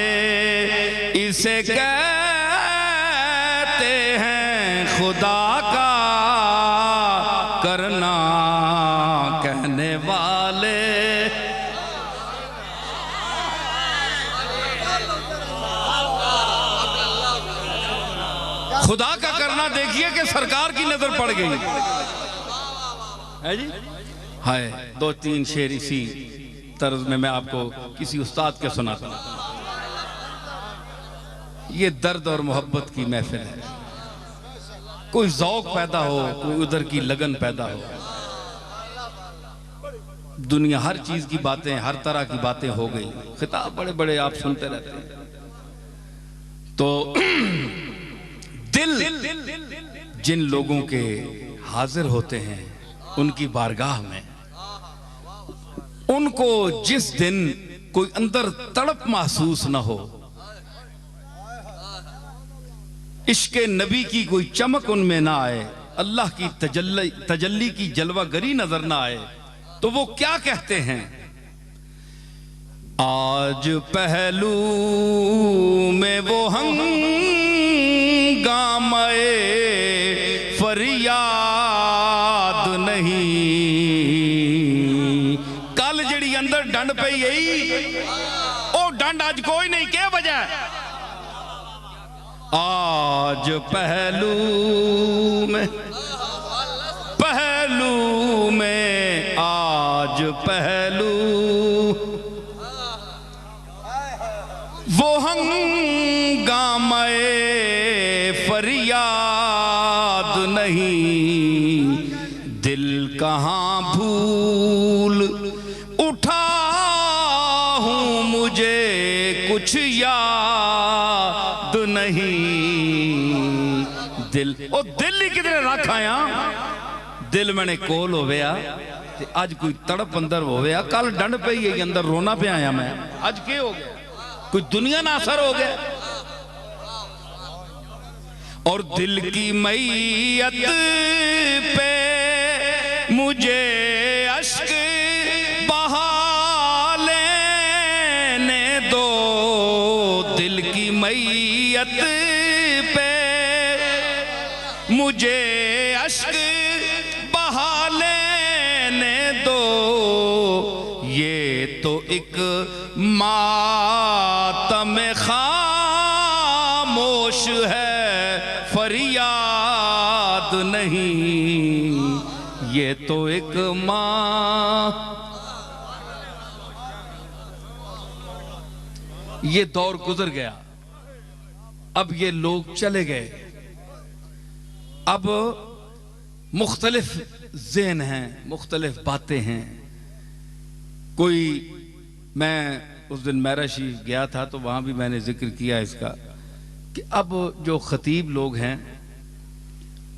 इसे कहते हैं खुदा का करना। कहने वाले खुदा का करना देखिए कि सरकार की नजर पड़ गई है जी। हाय, दो तीन शेर इसी तर्ज में मैं आपको किसी उस्ताद के सुनाता हूं। ये दर्द और मोहब्बत की महफिल है, कोई ज़ौक पैदा हो, कोई उधर की लगन पैदा हो। दुनिया हर चीज की बातें, हर तरह की बातें हो गई, खिताब बड़े बड़े आप सुनते रहते हैं। तो दिल जिन लोगों के हाजिर होते हैं उनकी बारगाह में, उनको जिस दिन कोई अंदर तड़प महसूस न हो, इश्क नबी की कोई चमक उनमें ना आए, अल्लाह की तजल्ली की जलवागरी नजर ना आए, तो वो क्या कहते हैं? आज पहलू में वो हंगामे फरियाद नहीं। कल जड़ी अंदर डंड पे यही ओ डंड आज कोई नहीं, क्या वजह? आज पहलू में आज पहलू वो हंगामे फरियाद नहीं। दिल कहाँ भूल उठा हूँ, मुझे कुछ याद नहीं। दिल ओ दिल ही किधरे रख आया, दिल मैंने कोल हो गया ते आज कोई तड़प अंदर हो गया। कल डंड पे ही अंदर रोना पे आया मैं, आज क्या हो गया? कोई दुनिया ना असर हो गया। और दिल की मैयत पे मुझे अश्क बहा लेने दो। दिल की मैयत पे मुझे अश्क बहा लेने दो। ये तो एक मातम खामोश है, फरियाद नहीं। ये तो एक ये दौर गुजर गया, अब ये लोग चले गए। अब मुख्तलिफ ज़हन हैं, मुख्तलिफ बातें हैं। कोई, मैं उस दिन मेरा शरीफ गया था तो वहाँ भी मैंने जिक्र किया इसका कि अब जो ख़तीब लोग हैं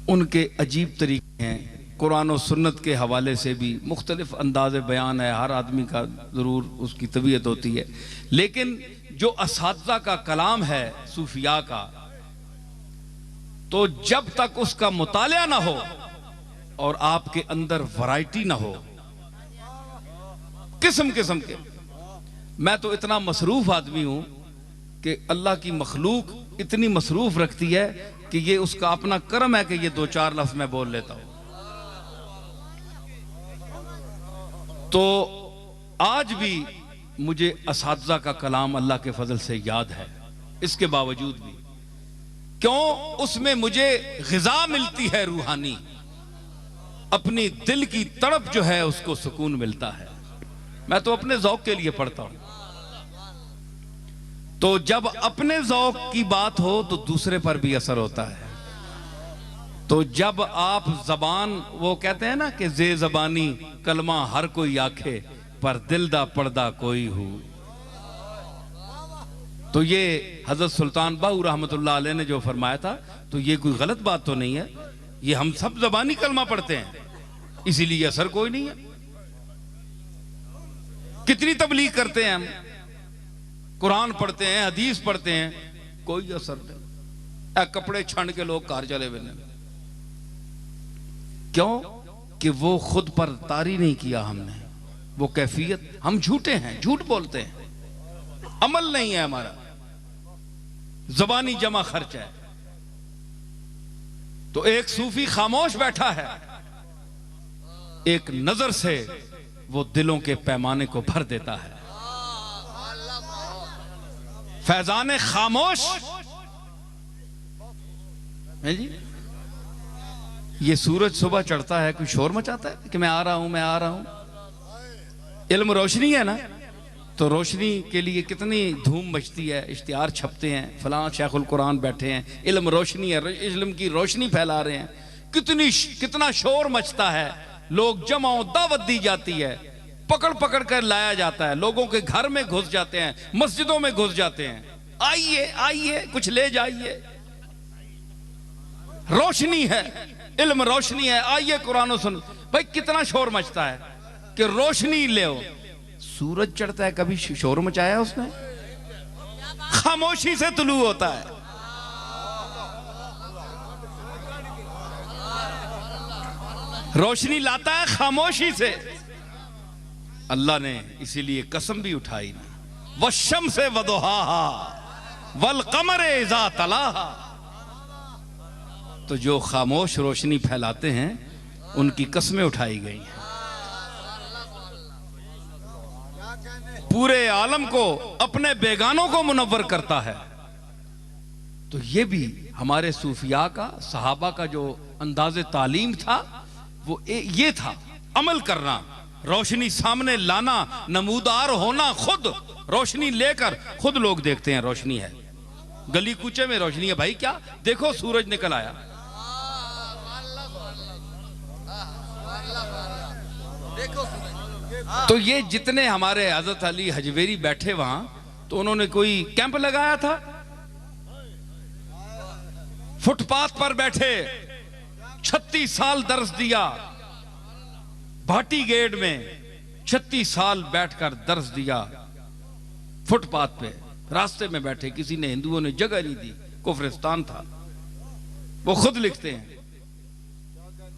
उनके अजीब तरीके हैं। कुरान और सुन्नत के हवाले से भी मुख्तलिफ अंदाज़ बयान है, हर आदमी का ज़रूर उसकी तबीयत होती है, लेकिन जो असातिज़ा का कलाम है सूफिया का, तो जब तक उसका मुतालिया ना हो और आपके अंदर वैरायटी ना हो किस्म किस्म के, मैं तो इतना मसरूफ आदमी हूं कि अल्लाह की मखलूक इतनी मसरूफ रखती है कि ये उसका अपना कर्म है कि ये दो चार लफ्ज मैं बोल लेता हूं। तो आज भी मुझे असातिज़ा का कलाम अल्लाह के फजल से याद है, इसके बावजूद भी क्यों, उसमें मुझे ग़िज़ा मिलती है रूहानी, अपनी दिल की तड़प जो है उसको सुकून मिलता है। मैं तो अपने ज़ौक़ के लिए पढ़ता हूं, तो जब अपने ज़ौक़ की बात हो तो दूसरे पर भी असर होता है। तो जब आप ज़बान, वो कहते हैं ना कि जे ज़बानी कलमा हर कोई आखे पर दिल दा पढ़दा कोई हो, तो ये हज़रत सुल्तान बाहू रहमतुल्लाह अलैह ने जो फरमाया था, तो ये कोई गलत बात तो नहीं है। ये हम सब ज़बानी कलमा पढ़ते हैं, इसीलिए असर कोई नहीं है। कितनी तबलीग करते हैं हम, कुरान पढ़ते हैं, हदीस पढ़ते हैं, कोई असर नहीं। कपड़े छान के लोग कार चले हुए, क्यों कि वो खुद पर तारी नहीं किया हमने, वो कैफियत, हम झूठे हैं, झूठ बोलते हैं, अमल नहीं है हमारा, ज़बानी जमा खर्च है। तो एक सूफी खामोश बैठा है, एक नजर से वो दिलों के पैमाने को भर देता है। फैजान खामोश है जी। ये सूरज सुबह चढ़ता है, कोई शोर मचाता है कि मैं आ रहा हूं, मैं आ रहा हूं। इल्म रोशनी है ना, तो रोशनी के लिए कितनी धूम मचती है, इश्तिहार छपते हैं, फलां शेखुल कुरान बैठे हैं, इल्म रोशनी है, इल्म की रोशनी फैला रहे हैं, कितना शोर मचता है, लोग जमा, दावत दी जाती है, पकड़ पकड़ कर लाया जाता है, लोगों के घर में घुस जाते हैं, मस्जिदों में घुस जाते हैं, आइए आइए कुछ ले जाइए। रोशनी है, इल्म रोशनी है, आइए कुरान सुन। भाई कितना शोर मचता है कि रोशनी ले। सूरज चढ़ता है, कभी शोर मचाया उसने? खामोशी से तुलू होता है। रोशनी लाता है खामोशी से। अल्लाह ने इसीलिए कसम भी उठाई ना, वश्शम्से वदुहाहा वल क़मरे इज़ा तलाहा। तो जो खामोश रोशनी फैलाते हैं उनकी कस्में उठाई गई हैं। पूरे आलम को, अपने बेगानों को मुनव्वर करता है। तो ये भी हमारे सूफिया का, सहाबा का जो अंदाज़े तालीम था वो ये था, अमल करना, रोशनी सामने लाना, नमूदार होना, खुद रोशनी लेकर। खुद लोग देखते हैं रोशनी है, गली कूचे में रोशनी है, भाई क्या देखो सूरज निकल आया। तो ये जितने हमारे हजरत अली हजवेरी बैठे वहां, तो उन्होंने कोई कैंप लगाया था, फुटपाथ पर बैठे 36 साल दर्स दिया, भाटी गेट में 36 साल बैठकर दर्स दिया, फुटपाथ पे रास्ते में बैठे, किसी ने, हिंदुओं ने जगह नहीं दी, कुफरिस्तान था, वो खुद लिखते हैं।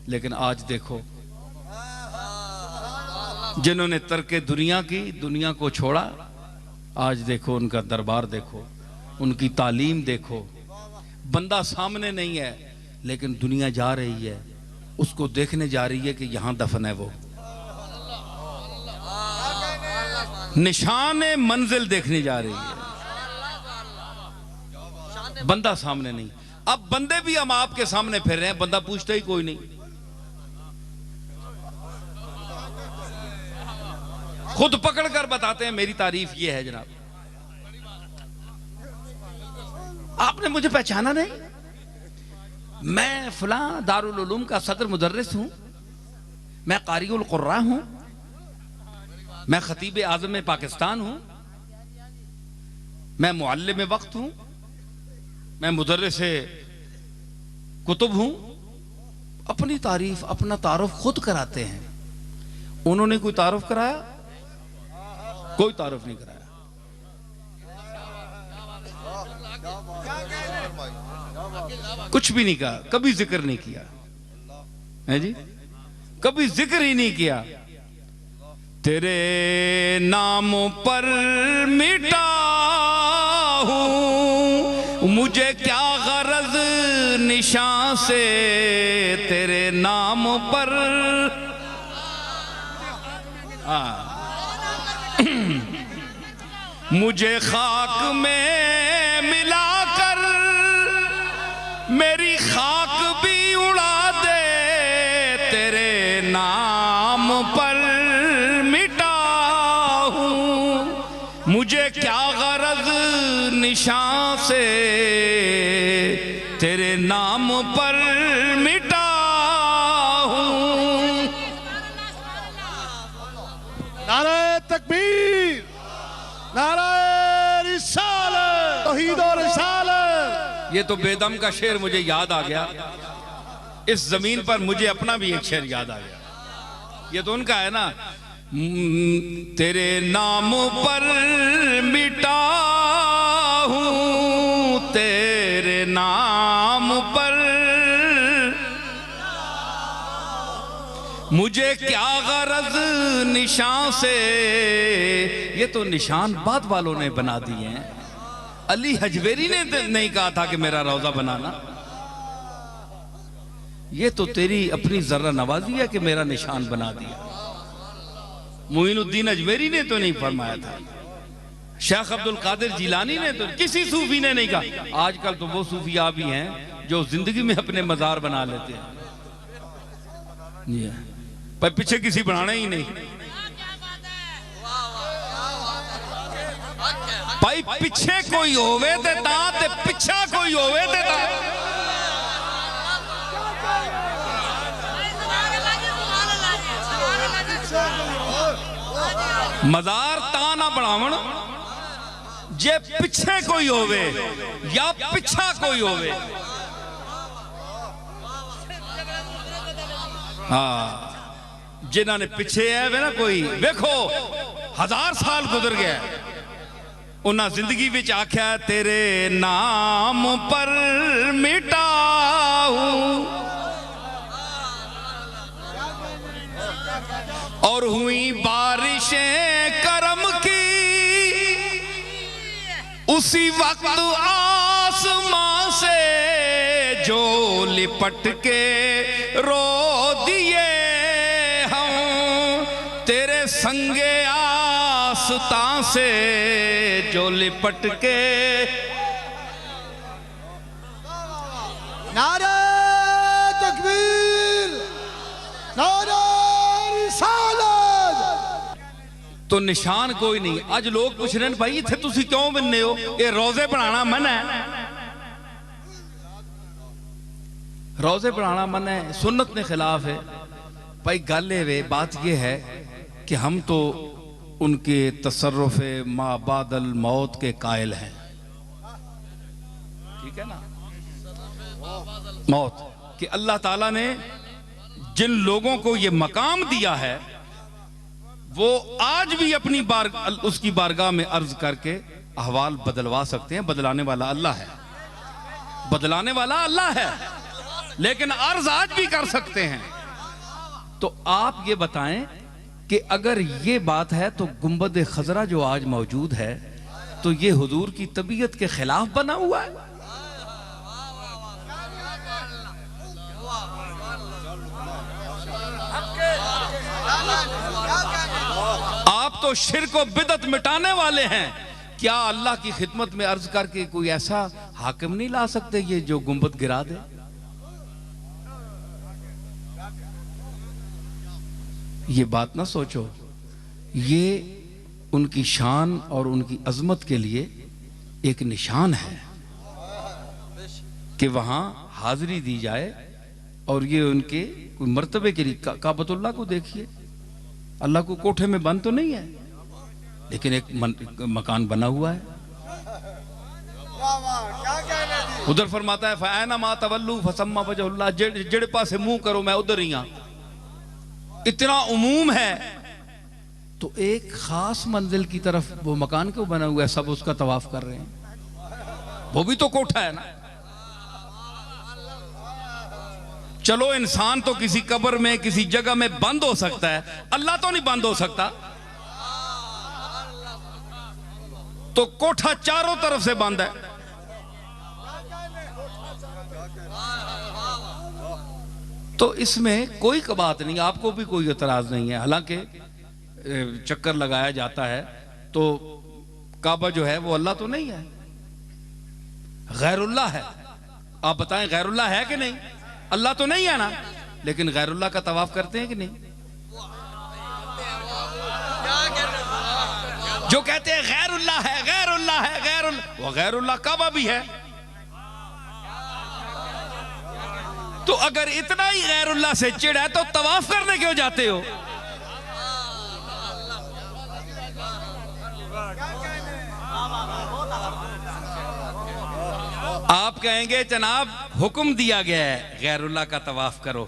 लेकिन आज देखो, जिन्होंने तरके दुनिया की, दुनिया को छोड़ा, आज देखो उनका दरबार, देखो उनकी तालीम, देखो बंदा सामने नहीं है लेकिन दुनिया जा रही है, उसको देखने जा रही है कि यहां दफन है वो, निशान मंजिल देखने जा रही है, बंदा सामने नहीं। अब बंदे भी हम आपके सामने फिर रहे हैं, बंदा पूछता ही कोई नहीं, खुद पकड़ कर बताते हैं मेरी तारीफ ये है जनाब। आपने मुझे पहचाना नहीं? मैं फलां दारुल उलूम का सदर मुदर्रिस हूं, मैं कारिउल कुर्रा हूं, मैं खतीब आज़म पाकिस्तान हूं, मैं मुअल्लिम वक्त हूं, मैं मुदर्रिस कुतुब हूं। अपनी तारीफ, अपना तारुफ खुद कराते हैं। उन्होंने कोई तारुफ कराया? कोई तारुफ नहीं कराया। कुछ भी नहीं कहा, कभी जिक्र नहीं किया है जी, कभी जिक्र ही नहीं किया। तेरे नाम पर मिटा हूं, मुझे क्या गरज निशान से, तेरे नाम पर मुझे खाक में मिलाकर मेरी खाक भी उड़ा दे, तेरे नाम पर मिटा हूं, मुझे क्या गरज निशान से, तेरे नाम पर मिटा हूं। नारे तकबीर, नारे रिसालत, तौहीद और रिसालत। ये तो बेदम का शेर मुझे याद आ गया। इस जमीन पर मुझे अपना भी एक शेर याद आ गया। ये तो उनका है ना, तेरे नाम पर मिटा हूं, तेरे नाम पर मुझे क्या गरज निशान से। ये तो निशान बाद वालों ने बना दिए हैं। अली हजवेरी ने नहीं कहा था कि मेरा रोजा बनाना। ये तो तेरी अपनी जर्रा नवाजी है कि मेरा निशान बना दिया। मोइनुद्दीन अजमेरी ने तो नहीं फरमाया था, शेख अब्दुल कादिर जिलानी ने तो, किसी सूफी ने नहीं कहा। आजकल तो वो सूफिया भी हैं जो जिंदगी में अपने मजार बना लेते हैं, पर पीछे किसी बनाना ही नहीं। भाई पिछे कोई होवे ते ता, ते पिछा कोई होवे ते ता। मजार ता ना बनावन जे पिछे कोई होवे या पिछा कोई होवे। हाँ, जिन्हों ने पिछे है वे ना कोई, देखो 1000 साल गुजर गया, उन्हें जिंदगी विच आख्या तेरे नाम पर मिटा हूं, और हुई बारिशें करम की उसी वक्त आसमां से, जो लिपट के रो दिए हम तेरे संगे आस्तां से, जो लिपट के। नारे तकबीर, नारे रिसालत। तो निशान कोई नहीं। आज लोग पूछ रहे हैं भाई इत्थे तुसी क्यों बनने हो, ये रोजे बनाना मन है। रोजे बनाना मन है, सुन्नत के खिलाफ है। भाई गल वे, बात यह है कि हम तो उनके तसर्रुफ मा बादल मौत के कायल हैं, ठीक है ना। मौत कि अल्लाह ताला ने जिन लोगों को ये मकाम दिया है वो आज भी अपनी उसकी बारगाह में अर्ज करके अहवाल बदलवा सकते हैं। बदलाने वाला अल्लाह है, बदलाने वाला अल्लाह है, लेकिन अर्ज आज भी कर सकते हैं। तो आप ये बताएं कि अगर ये बात है तो गुंबद खजरा जो आज मौजूद है तो ये हुजूर की तबीयत के खिलाफ बना हुआ है। आप तो शिर्क व बिदअत मिटाने वाले हैं, क्या अल्लाह की खिदमत में अर्ज करके कोई ऐसा हाकिम नहीं ला सकते ये जो गुंबद गिरा दे? ये बात ना सोचो, ये उनकी शान और उनकी अजमत के लिए एक निशान है। कि वहां हाजिरी दी जाए और ये उनके कोई मर्तबे के लिए। काबतुल्लाह को देखिए, अल्लाह को कोठे में बंद तो नहीं है, लेकिन एक मकान बना हुआ है। उधर फरमाता है फ़अैना मा तवल्लू फसम्मा वजहुल्लाह, जेड़े पासे मुंह करो मैं उधर ही हां। इतना उमूम है तो एक खास मंजिल की तरफ वो मकान क्यों बना हुआ है, सब उसका तवाफ कर रहे हैं, वो भी तो कोठा है ना। चलो इंसान तो किसी कब्र में किसी जगह में बंद हो सकता है, अल्लाह तो नहीं बंद हो सकता। तो कोठा चारों तरफ से बंद है। तो इसमें कोई बात नहीं, आपको भी कोई एतराज नहीं है। हालांकि चक्कर लगाया जाता है तो काबा जो है वो अल्लाह तो नहीं है, गैरुल्लाह है। आप बताएं गैरुल्लाह है कि नहीं? अल्लाह तो नहीं है ना, लेकिन गैरुल्लाह का तवाफ करते हैं कि नहीं? जो कहते हैं गैरुल्लाह है, गैरुल्लाह है, गैरुल्लाह, वो गैरुल्लाह काबा भी है। तो अगर इतना ही गैरुल्लाह से चिढ़ है तो तवाफ करने क्यों जाते हो? आप कहेंगे जनाब हुक्म दिया गया है गैरुल्लाह का तवाफ करो,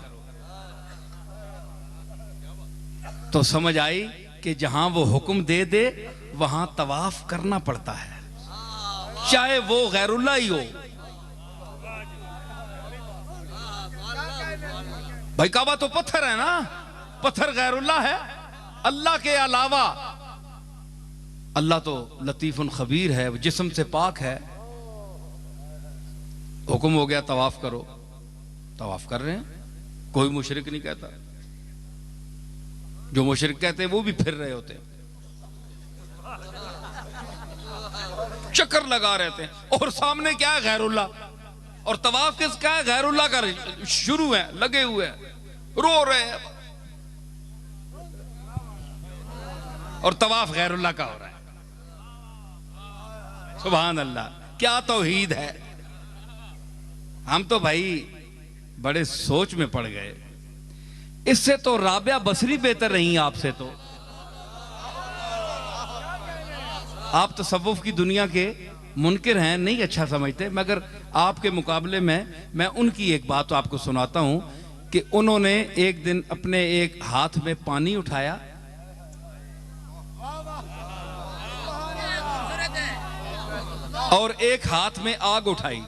तो समझ आई कि जहां वो हुक्म दे दे वहां तवाफ करना पड़ता है, चाहे वो गैरुल्लाह ही हो। भाई काबा तो पत्थर है ना, पत्थर गैरुल्लाह है। अल्लाह के अलावा, अल्लाह तो लतीफुन खबीर है, जिस्म से पाक है। हुक्म हो गया तवाफ करो, तवाफ कर रहे हैं, कोई मुशरिक नहीं कहता। जो मुशरिक कहते हैं वो भी फिर रहे होते हैं, चक्कर लगा रहे थे, और सामने क्या है गैरुल्लाह। और तवाफ किसका है? गैरुल्लाह का शुरू है, लगे हुए हैं, रो रहे हैं, और तवाफ गैरुल्लाह का हो रहा है। सुभान अल्लाह, क्या तौहीद है। हम तो भाई बड़े सोच में पड़ गए। इससे तो राबिया बसरी बेहतर रही आपसे। तो आप तसव्वुफ की दुनिया के मुनकिर हैं, नहीं अच्छा समझते, मगर आपके मुकाबले में मैं उनकी एक बात तो आपको सुनाता हूं कि उन्होंने एक दिन अपने एक हाथ में पानी उठाया और एक हाथ में आग उठाई।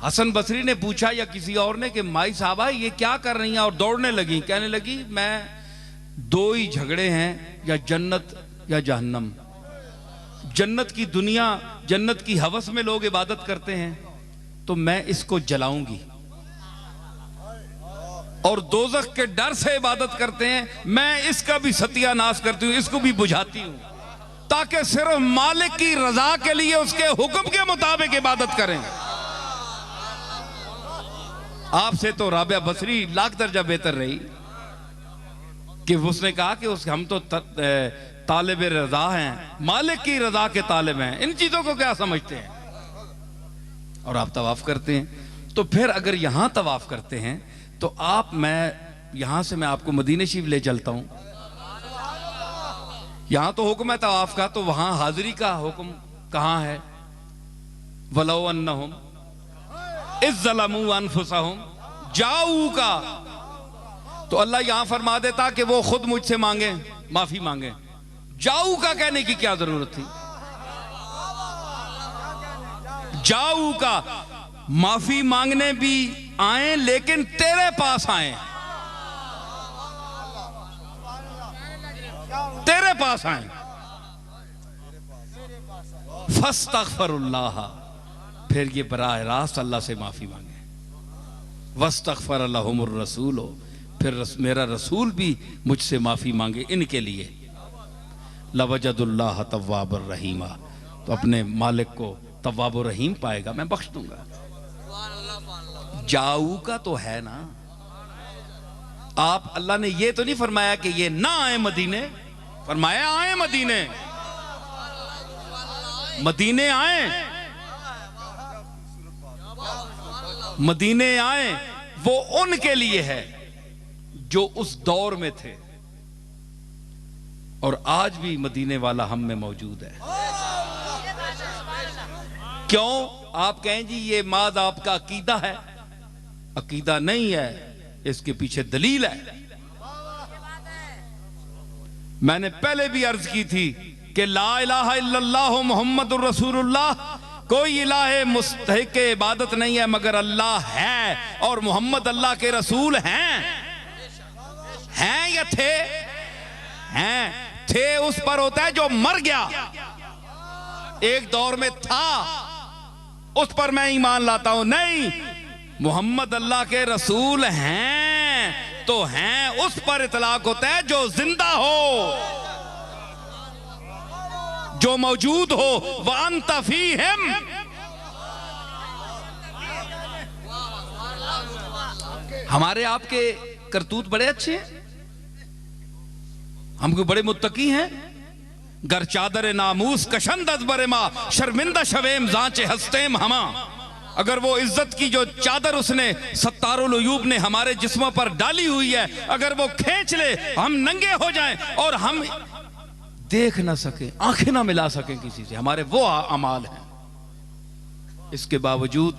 हसन बसरी ने पूछा या किसी और ने कि माई साहबा ये क्या कर रही हैं, और दौड़ने लगी, कहने लगी मैं दो ही झगड़े हैं, या जन्नत या जहन्नम। जन्नत की दुनिया, जन्नत की हवस में लोग इबादत करते हैं तो मैं इसको जलाऊंगी, और दोज़ख के डर से इबादत करते हैं, मैं इसका भी सत्यानाश करती हूं, इसको भी बुझाती हूं, ताकि सिर्फ मालिक की रजा के लिए उसके हुक्म के मुताबिक इबादत करें। आपसे तो राबिया बसरी लाख दर्जा बेहतर रही कि उसने कहा कि हम तो तालिब रजा हैं, मालिक की रजा के तालिब हैं, इन चीजों को क्या समझते हैं। और आप तवाफ करते हैं। तो फिर अगर यहां तवाफ करते हैं तो यहां से मैं आपको मदीने शरीफ ले चलता हूं। यहां तो हुक्म है तवाफ का, तो वहां हाजिरी का हुक्म कहां है? वलौ अन्नहुम इज़ ज़लमू अनफुसहुम जाऊ का। तो अल्लाह यहां फरमा देता कि वो खुद मुझसे मांगे, माफी मांगे। जाऊ का कहने की क्या जरूरत थी? जाऊ का माफी मांगने भी आए, लेकिन तेरे पास आए, तेरे पास आए। फस्तगफिरुल्लाह, फिर ये बराह रास्त अल्लाह से माफी मांगे। वस्तगफर लहुमुर रसूल, फिर मेरा रसूल भी मुझसे माफी मांगे इनके लिए। लवजदुल्लाह तव्वाबुर रहीमा, तो अपने मालिक को तव्वाबुर रहीम पाएगा, मैं बख्श दूंगा। जाऊ का तो है ना। आप अल्लाह ने ये तो नहीं फरमाया कि ये ना आए मदीने, फरमाया आए मदीने, मदीने आए। मदीने आए वो उनके लिए है जो उस दौर में थे, और आज भी मदीने वाला हम में मौजूद है। क्यों? आप कहें जी ये माद आपका अकीदा है। अकीदा नहीं है, इसके पीछे दलील है। मैंने पहले भी अर्ज की थी कि ला इलाहा इल्लल्लाह मुहम्मदुर रसूलुल्लाह, कोई इलाहे मुस्तहिक इबादत नहीं है मगर अल्लाह है, और मोहम्मद अल्लाह के रसूल हैं या थे? थे उस पर होता है जो मर गया, एक दौर में था, उस पर मैं ईमान लाता हूं। नहीं, मोहम्मद अल्लाह के रसूल हैं तो हैं उस पर इतलाक होता है जो जिंदा हो, जो मौजूद हो। वअन्त फीहिम, हमारे आपके करतूत बड़े अच्छे हैं, हमको बड़े मुत्तकी हैं। गर चादर नामूस कशंदत बरेमा शर्मिंदा शवेम जांचे हस्तेम हमा। अगर वो इज्जत की जो चादर उसने सत्तारुल उयूब ने हमारे जिस्मों पर डाली हुई है, अगर वो खींच ले, हम नंगे हो जाएं और हम देख ना सके, आंखें ना मिला सकें किसी से, हमारे वो अमाल हैं। इसके बावजूद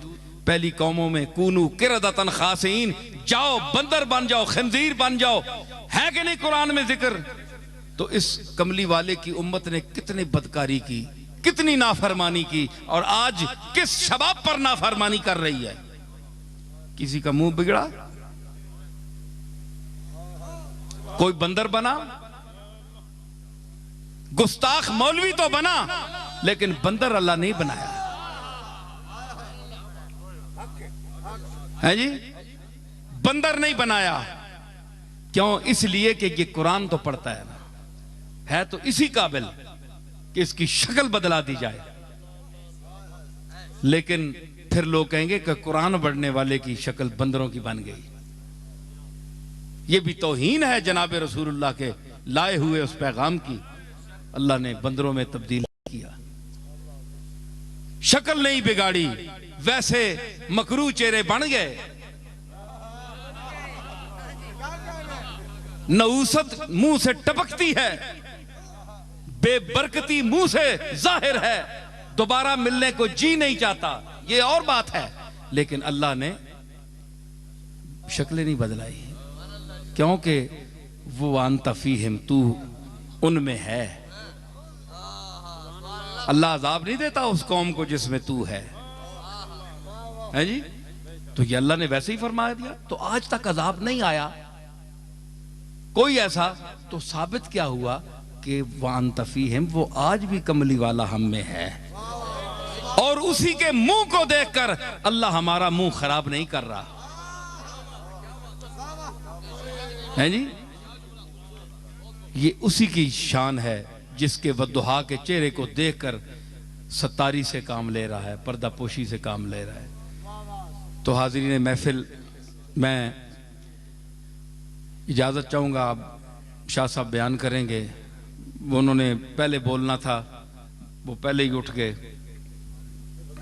पहली कौमों में कूनू किरदतन खासीन, जाओ बंदर बन जाओ, खंजीर बन जाओ, है कि नहीं कुरान में जिक्र? तो इस कमली वाले की उम्मत ने कितनी बदकारी की, कितनी नाफरमानी की, और आज किस शबाब पर नाफरमानी कर रही है। किसी का मुंह बिगड़ा, कोई बंदर बना, गुस्ताख मौलवी तो बना, लेकिन बंदर अल्लाह नहीं बनाया है जी, बंदर नहीं बनाया। क्यों? इसलिए कि ये कुरान तो पढ़ता है ना, है तो इसी काबिल कि इसकी शक्ल बदला दी जाए, लेकिन फिर लोग कहेंगे कि कुरान पढ़ने वाले की शक्ल बंदरों की बन गई। यह भी तौहीन है जनाब रसूलुल्लाह के लाए हुए उस पैगाम की। अल्लाह ने बंदरों में तब्दील किया, शक्ल नहीं बिगाड़ी, वैसे मकरू चेहरे बन गए। नऊसत मुंह से टपकती है, बेबरकती मुंह से जाहिर है, दोबारा मिलने को जी नहीं चाहता, ये और बात है। लेकिन अल्लाह ने शक्लें नहीं बदलाई, क्योंकि वो अन्त फीहिम, तू उनमें है। अल्लाह अजाब नहीं देता उस कौम को जिसमें तू है जी। तो ये अल्लाह ने वैसे ही फरमा दिया, तो आज तक अजाब नहीं आया कोई ऐसा। तो साबित क्या हुआ कि वान तफीहिम, वो आज भी कमली वाला हम में है, और उसी के मुंह को देखकर अल्लाह हमारा मुंह खराब नहीं कर रहा है जी। ये उसी की शान है जिसके वद्दुहा के चेहरे को देखकर सत्तारी से काम ले रहा है, पर्दा पोशी से काम ले रहा है। तो हाज़रीन महफिल, मैं इजाज़त चाहूँगा, आप शाह साहब बयान करेंगे। वो उन्होंने पहले बोलना था, वो पहले ही उठ गए,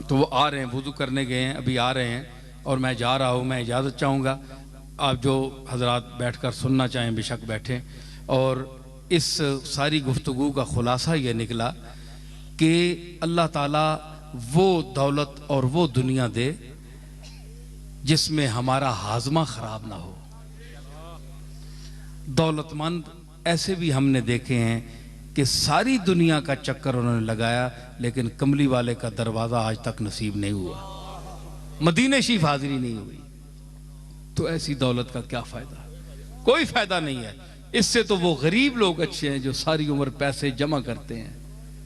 तो वो आ रहे हैं, वुज़ू करने गए हैं, अभी आ रहे हैं, और मैं जा रहा हूँ। मैं इजाज़त चाहूँगा, आप जो हजरात बैठकर सुनना चाहें बेशक बैठें। और इस सारी गुफ्तगू का खुलासा ये निकला कि अल्लाह ताला वो दौलत और वो दुनिया दे जिसमें हमारा हाजमा खराब ना हो। दौलतमंद ऐसे भी हमने देखे हैं कि सारी दुनिया का चक्कर उन्होंने लगाया, लेकिन कमली वाले का दरवाज़ा आज तक नसीब नहीं हुआ, मदीने शरीफ हाजिरी नहीं हुई। तो ऐसी दौलत का क्या फ़ायदा? कोई फ़ायदा नहीं है। इससे तो वो गरीब लोग अच्छे हैं जो सारी उम्र पैसे जमा करते हैं,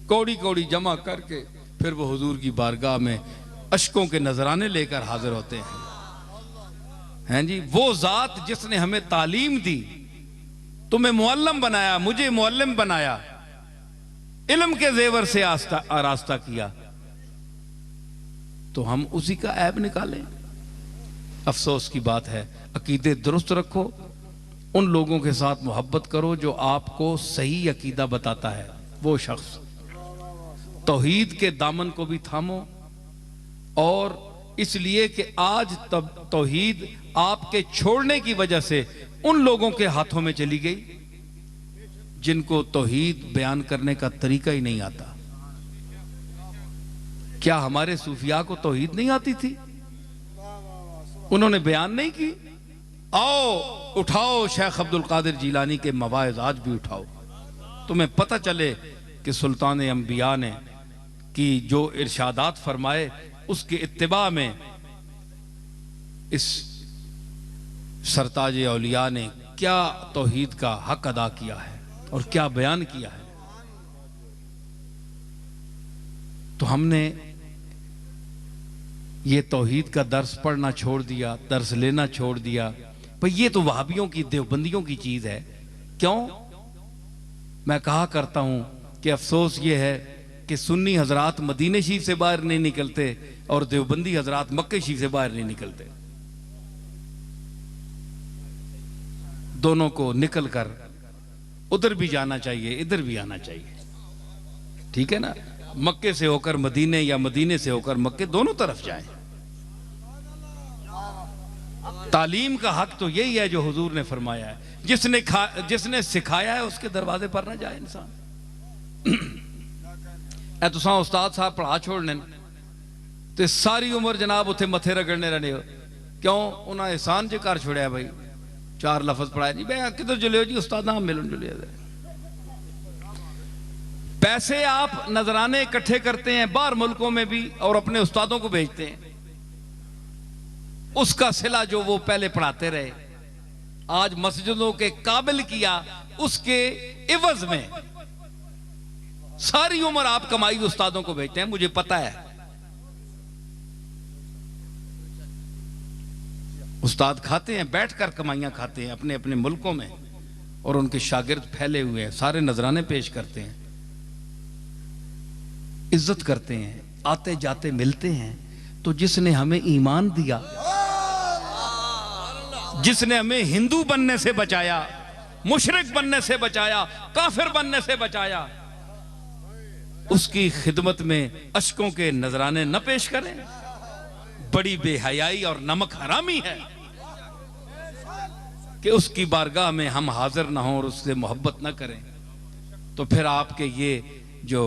कौड़ी कौड़ी जमा करके फिर वो हुजूर की बारगाह में अशकों के नजराने लेकर हाजिर होते हैं जी। वो ज़ात जिसने हमें तालीम दी, तुम्हें मुअल्लम बनाया, मुझे मुअल्लिम बनाया, इल्म के जेवर से आरास्ता किया, तो हम उसी का ऐब निकालें? अफसोस की बात है। अकीदे दुरुस्त रखो, उन लोगों के साथ मोहब्बत करो जो आपको सही अकीदा बताता है। वो शख्स तौहीद के दामन को भी थामो और इसलिए कि आज तब तौहीद आपके छोड़ने की वजह से उन लोगों के हाथों में चली गई जिनको तौहीद बयान करने का तरीका ही नहीं आता। क्या हमारे सूफिया को तौहीद नहीं आती थी? उन्होंने बयान नहीं की? आओ उठाओ शेख अब्दुल कादिर जीलानी के मवाइज़ आज भी उठाओ, तुम्हें पता चले कि सुल्तान अंबिया ने कि जो इरशादात फरमाए उसके इत्तिबा में इस सरताज औलिया ने क्या तौहीद का हक अदा किया है और क्या बयान किया है। तो हमने ये तौहीद का दर्स पढ़ना छोड़ दिया, दर्स लेना छोड़ दिया। भाई ये तो वहाबियों की, देवबंदियों की चीज है। क्यों? मैं कहा करता हूं कि अफसोस ये है कि सुन्नी हजरात मदीने शरीफ से बाहर नहीं निकलते और देवबंदी हजरात मक्के शरीफ से बाहर नहीं निकलते। दोनों को निकल कर उधर भी जाना चाहिए, इधर भी आना चाहिए, ठीक है ना? मक्के से होकर मदीने या मदीने से होकर मक्के, दोनों तरफ जाएं। तालीम का हक तो यही है जो हुजूर ने फरमाया है, जिसने सिखाया है उसके दरवाजे पर ना जाए इंसान। ए तुसा उस्ताद साहब पढ़ा छोड़ने तो सारी उम्र जनाब उथे मथे रगड़ने रहने हो। क्यों? उन्हें एहसान जो कर छोड़िया भाई, 4 लफ्ज पढ़ाया जी, मैं किधर जुले हो जी, उस्ताद मिलन जुले। पैसे आप नजराने इकट्ठे करते हैं बाहर मुल्कों में भी और अपने उस्तादों को भेजते हैं, उसका सिला जो वो पहले पढ़ाते रहे आज मस्जिदों के काबिल किया, उसके इवज में सारी उम्र आप कमाई उस्तादों को भेजते हैं। मुझे पता है उस्ताद खाते हैं, बैठकर कमाइयां खाते हैं अपने अपने मुल्कों में, और उनके शागिर्द फैले हुए हैं, सारे नजराने पेश करते हैं, इज्जत करते हैं, आते जाते मिलते हैं। तो जिसने हमें ईमान दिया, जिसने हमें हिंदू बनने से बचाया, मुशरिक बनने से बचाया, काफिर बनने से बचाया, उसकी खिदमत में अशकों के नजराने न पेश करें, बड़ी बेहयाई और नमक हरामी है कि उसकी बारगाह में हम हाजिर ना हों और उससे मोहब्बत ना करें। तो फिर आपके ये जो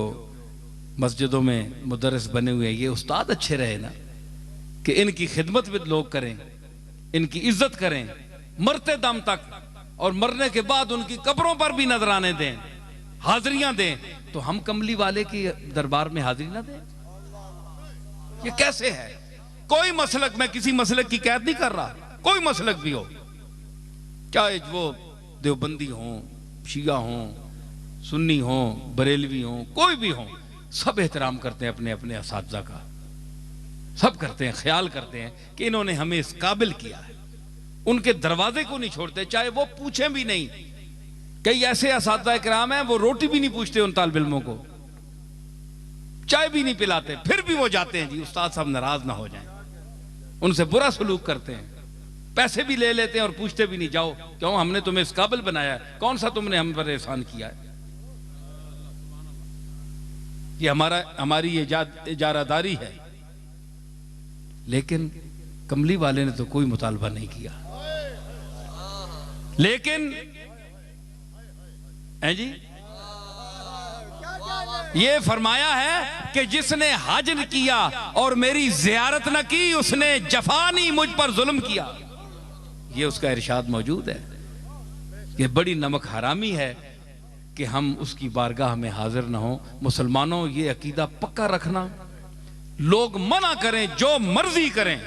मस्जिदों में मुदर्रिस बने हुए ये उस्ताद अच्छे रहे ना, कि इनकी खिदमत भी लोग करें, इनकी इज्जत करें मरते दम तक, और मरने के बाद उनकी कब्रों पर भी नजराने दें, हाजिरियां दें। तो हम कमली वाले की दरबार में हाजिरी ना दें? ये कैसे है? कोई मसलक, मैं किसी मसलक की कैद नहीं कर रहा, कोई मसलक भी हो, चाहे वो देवबंदी हो, शिया हो, सुन्नी हो, बरेलवी हो, कोई भी हो, सब एहतराम करते हैं अपने अपने असातिज़ा का, सब करते हैं, ख्याल करते हैं कि इन्होंने हमें इस काबिल किया है। उनके दरवाजे को नहीं छोड़ते, चाहे वो पूछें भी नहीं। कई ऐसे असातिज़ा किराम हैं वो रोटी भी नहीं पूछते उन तालिब इल्मों को, चाय भी नहीं पिलाते, फिर भी वो जाते हैं जी उस्ताद साहब नाराज ना हो जाएं, उनसे बुरा सलूक करते हैं, पैसे भी ले लेते हैं और पूछते भी नहीं, जाओ क्यों, हमने तुम्हें इस काबिल बनाया है, कौन सा तुमने हम पर एहसान किया है। ये हमारी इजारादारी है। लेकिन कमली वाले ने तो कोई मुतालबा नहीं किया। लेकिन है जी, ये फरमाया है कि जिसने हज न किया और मेरी जियारत न की, उसने जफा नहीं, मुझ पर जुल्म किया। ये उसका इरशाद मौजूद है कि बड़ी नमक हरामी है कि हम उसकी बारगाह में हाजिर ना हो। मुसलमानों, ये अकीदा पक्का रखना, लोग मना करें, जो मर्जी करें,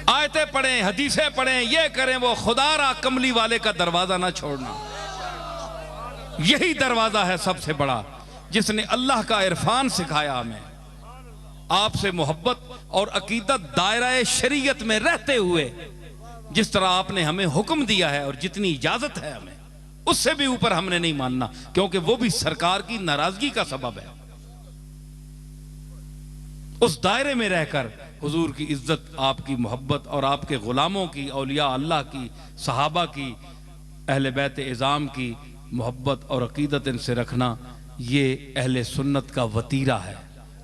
आयतें पढ़ें, हदीसें पढ़ें, ये करें, वो खुदारा कमली वाले का दरवाजा ना छोड़ना। यही दरवाजा है सबसे बड़ा, जिसने अल्लाह का इरफान सिखाया हमें, आपसे मोहब्बत और अकीदत दायरा शरीयत में रहते हुए जिस तरह आपने हमें हुक्म दिया है और जितनी इजाजत है हमें, उससे भी ऊपर हमने नहीं मानना, क्योंकि वो भी सरकार की नाराजगी का सबब है। उस दायरे में रहकर हुजूर की इज्जत, आपकी मोहब्बत और आपके गुलामों की, औलिया अल्लाह की, सहाबा की, अहले बैत इज़ाम की मोहब्बत और अकीदत इनसे रखना, ये अहले सुन्नत का वतीरा है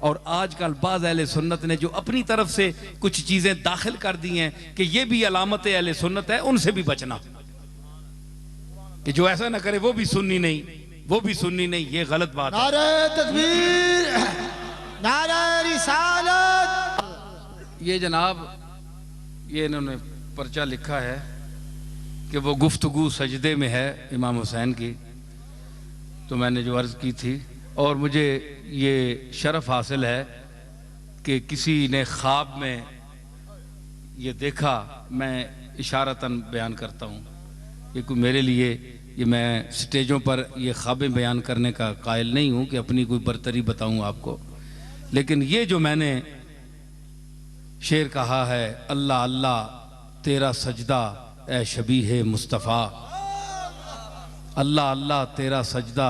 और आजकल बाज़ अहले सुन्नत ने जो अपनी तरफ से कुछ चीज़ें दाखिल कर दी हैं कि ये भी अलामत अहले सुन्नत है, उनसे भी बचना, कि जो ऐसा ना करे वो भी सुन्नी नहीं, वो भी सुन्नी नहीं, ये गलत बात है। नारे तकबीर, नारे रिसालत। ये जनाब, ये इन्होंने पर्चा लिखा है कि वो गुफ्तगू सजदे में है इमाम हुसैन की, तो मैंने जो अर्ज़ की थी, और मुझे ये शरफ़ हासिल है कि किसी ने ख्वाब में ये देखा, मैं इशारतन बयान करता हूँ, ये कोई मेरे लिए, ये मैं स्टेजों पर ये ख्वाबें बयान करने का कायल नहीं हूँ कि अपनी कोई बरतरी बताऊँ आपको, लेकिन ये जो मैंने शेर कहा है, अल्लाह अल्लाह तेरा सजदा ए शबीह मुस्तफ़ा, अल्लाह अल्लाह तेरा सजदा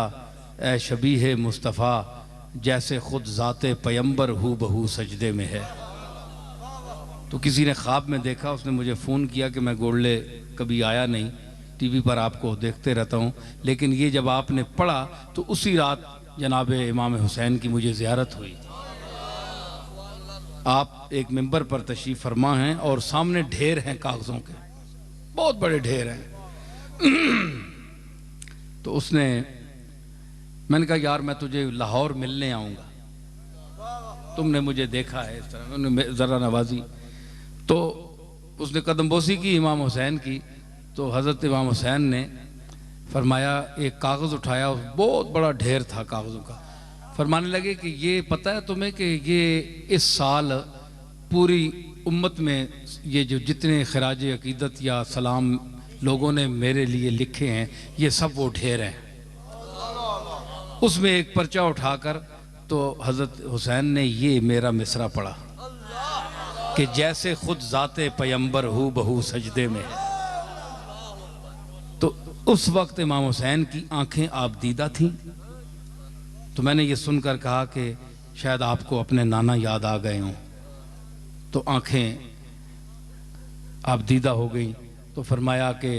ए शबीह मुस्तफ़ा, जैसे खुद ज़ाते पैगंबर हू बहू सजदे में है। तो किसी ने ख्वाब में देखा, उसने मुझे फ़ोन किया कि मैं गोड़ले कभी आया नहीं, टीवी पर आपको देखते रहता हूँ, लेकिन ये जब आपने पढ़ा तो उसी रात जनाब इमाम हुसैन की मुझे ज़ियारत हुई। आप एक मिंबर पर तशरीफ़ फरमा हैं और सामने ढेर हैं कागज़ों के, बहुत बड़े ढेर हैं। तो उसने, मैंने कहा यार मैं तुझे लाहौर मिलने आऊँगा, तुमने मुझे देखा है इस तरह, उन्होंने ज़रा नवाजी। तो उसने कदमबोसी की इमाम हुसैन की, तो हज़रत इमाम हुसैन ने फरमाया, एक कागज़ उठाया, बहुत बड़ा ढेर था कागज़ों का, फरमाने लगे कि ये पता है तुम्हें कि ये इस साल पूरी उम्मत में ये जो जितने खराज अकीदत या सलाम लोगों ने मेरे लिए लिखे हैं, ये सब वो ढेर हैं। उसमें एक पर्चा उठाकर तो हज़रत हुसैन ने ये मेरा मिसरा पढ़ा कि जैसे खुद ज़ाते पैगंबर हू बहू सजदे में है। तो उस वक्त इमाम हुसैन की आंखें आबदीदा थीं। तो मैंने ये सुनकर कहा कि शायद आपको अपने नाना याद आ गए हों, तो आंखें आबदीदा हो गई। तो फरमाया कि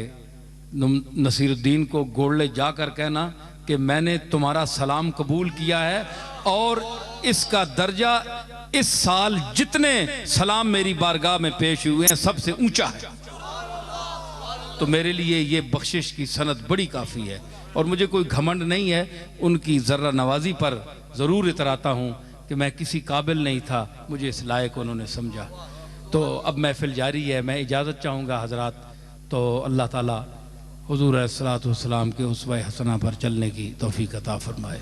नसीरुद्दीन को गोड़ले जाकर कहना कि मैंने तुम्हारा सलाम कबूल किया है और इसका दर्जा इस साल जितने सलाम मेरी बारगाह में पेश हुए हैं सबसे ऊंचा है। तो मेरे लिए ये बख्शिश की सनद बड़ी काफ़ी है और मुझे कोई घमंड नहीं है, उनकी ज़र्रा नवाजी पर ज़रूर इतराता हूँ कि मैं किसी काबिल नहीं था, मुझे इस लायक उन्होंने समझा। तो अब महफिल जारी है, मैं इजाज़त चाहूँगा हज़रात। तो अल्लाह ताला हुज़ूर अलैहिस्सलातु वस्सलाम के उस्वा हसना पर चलने की तौफीक अता फरमाए।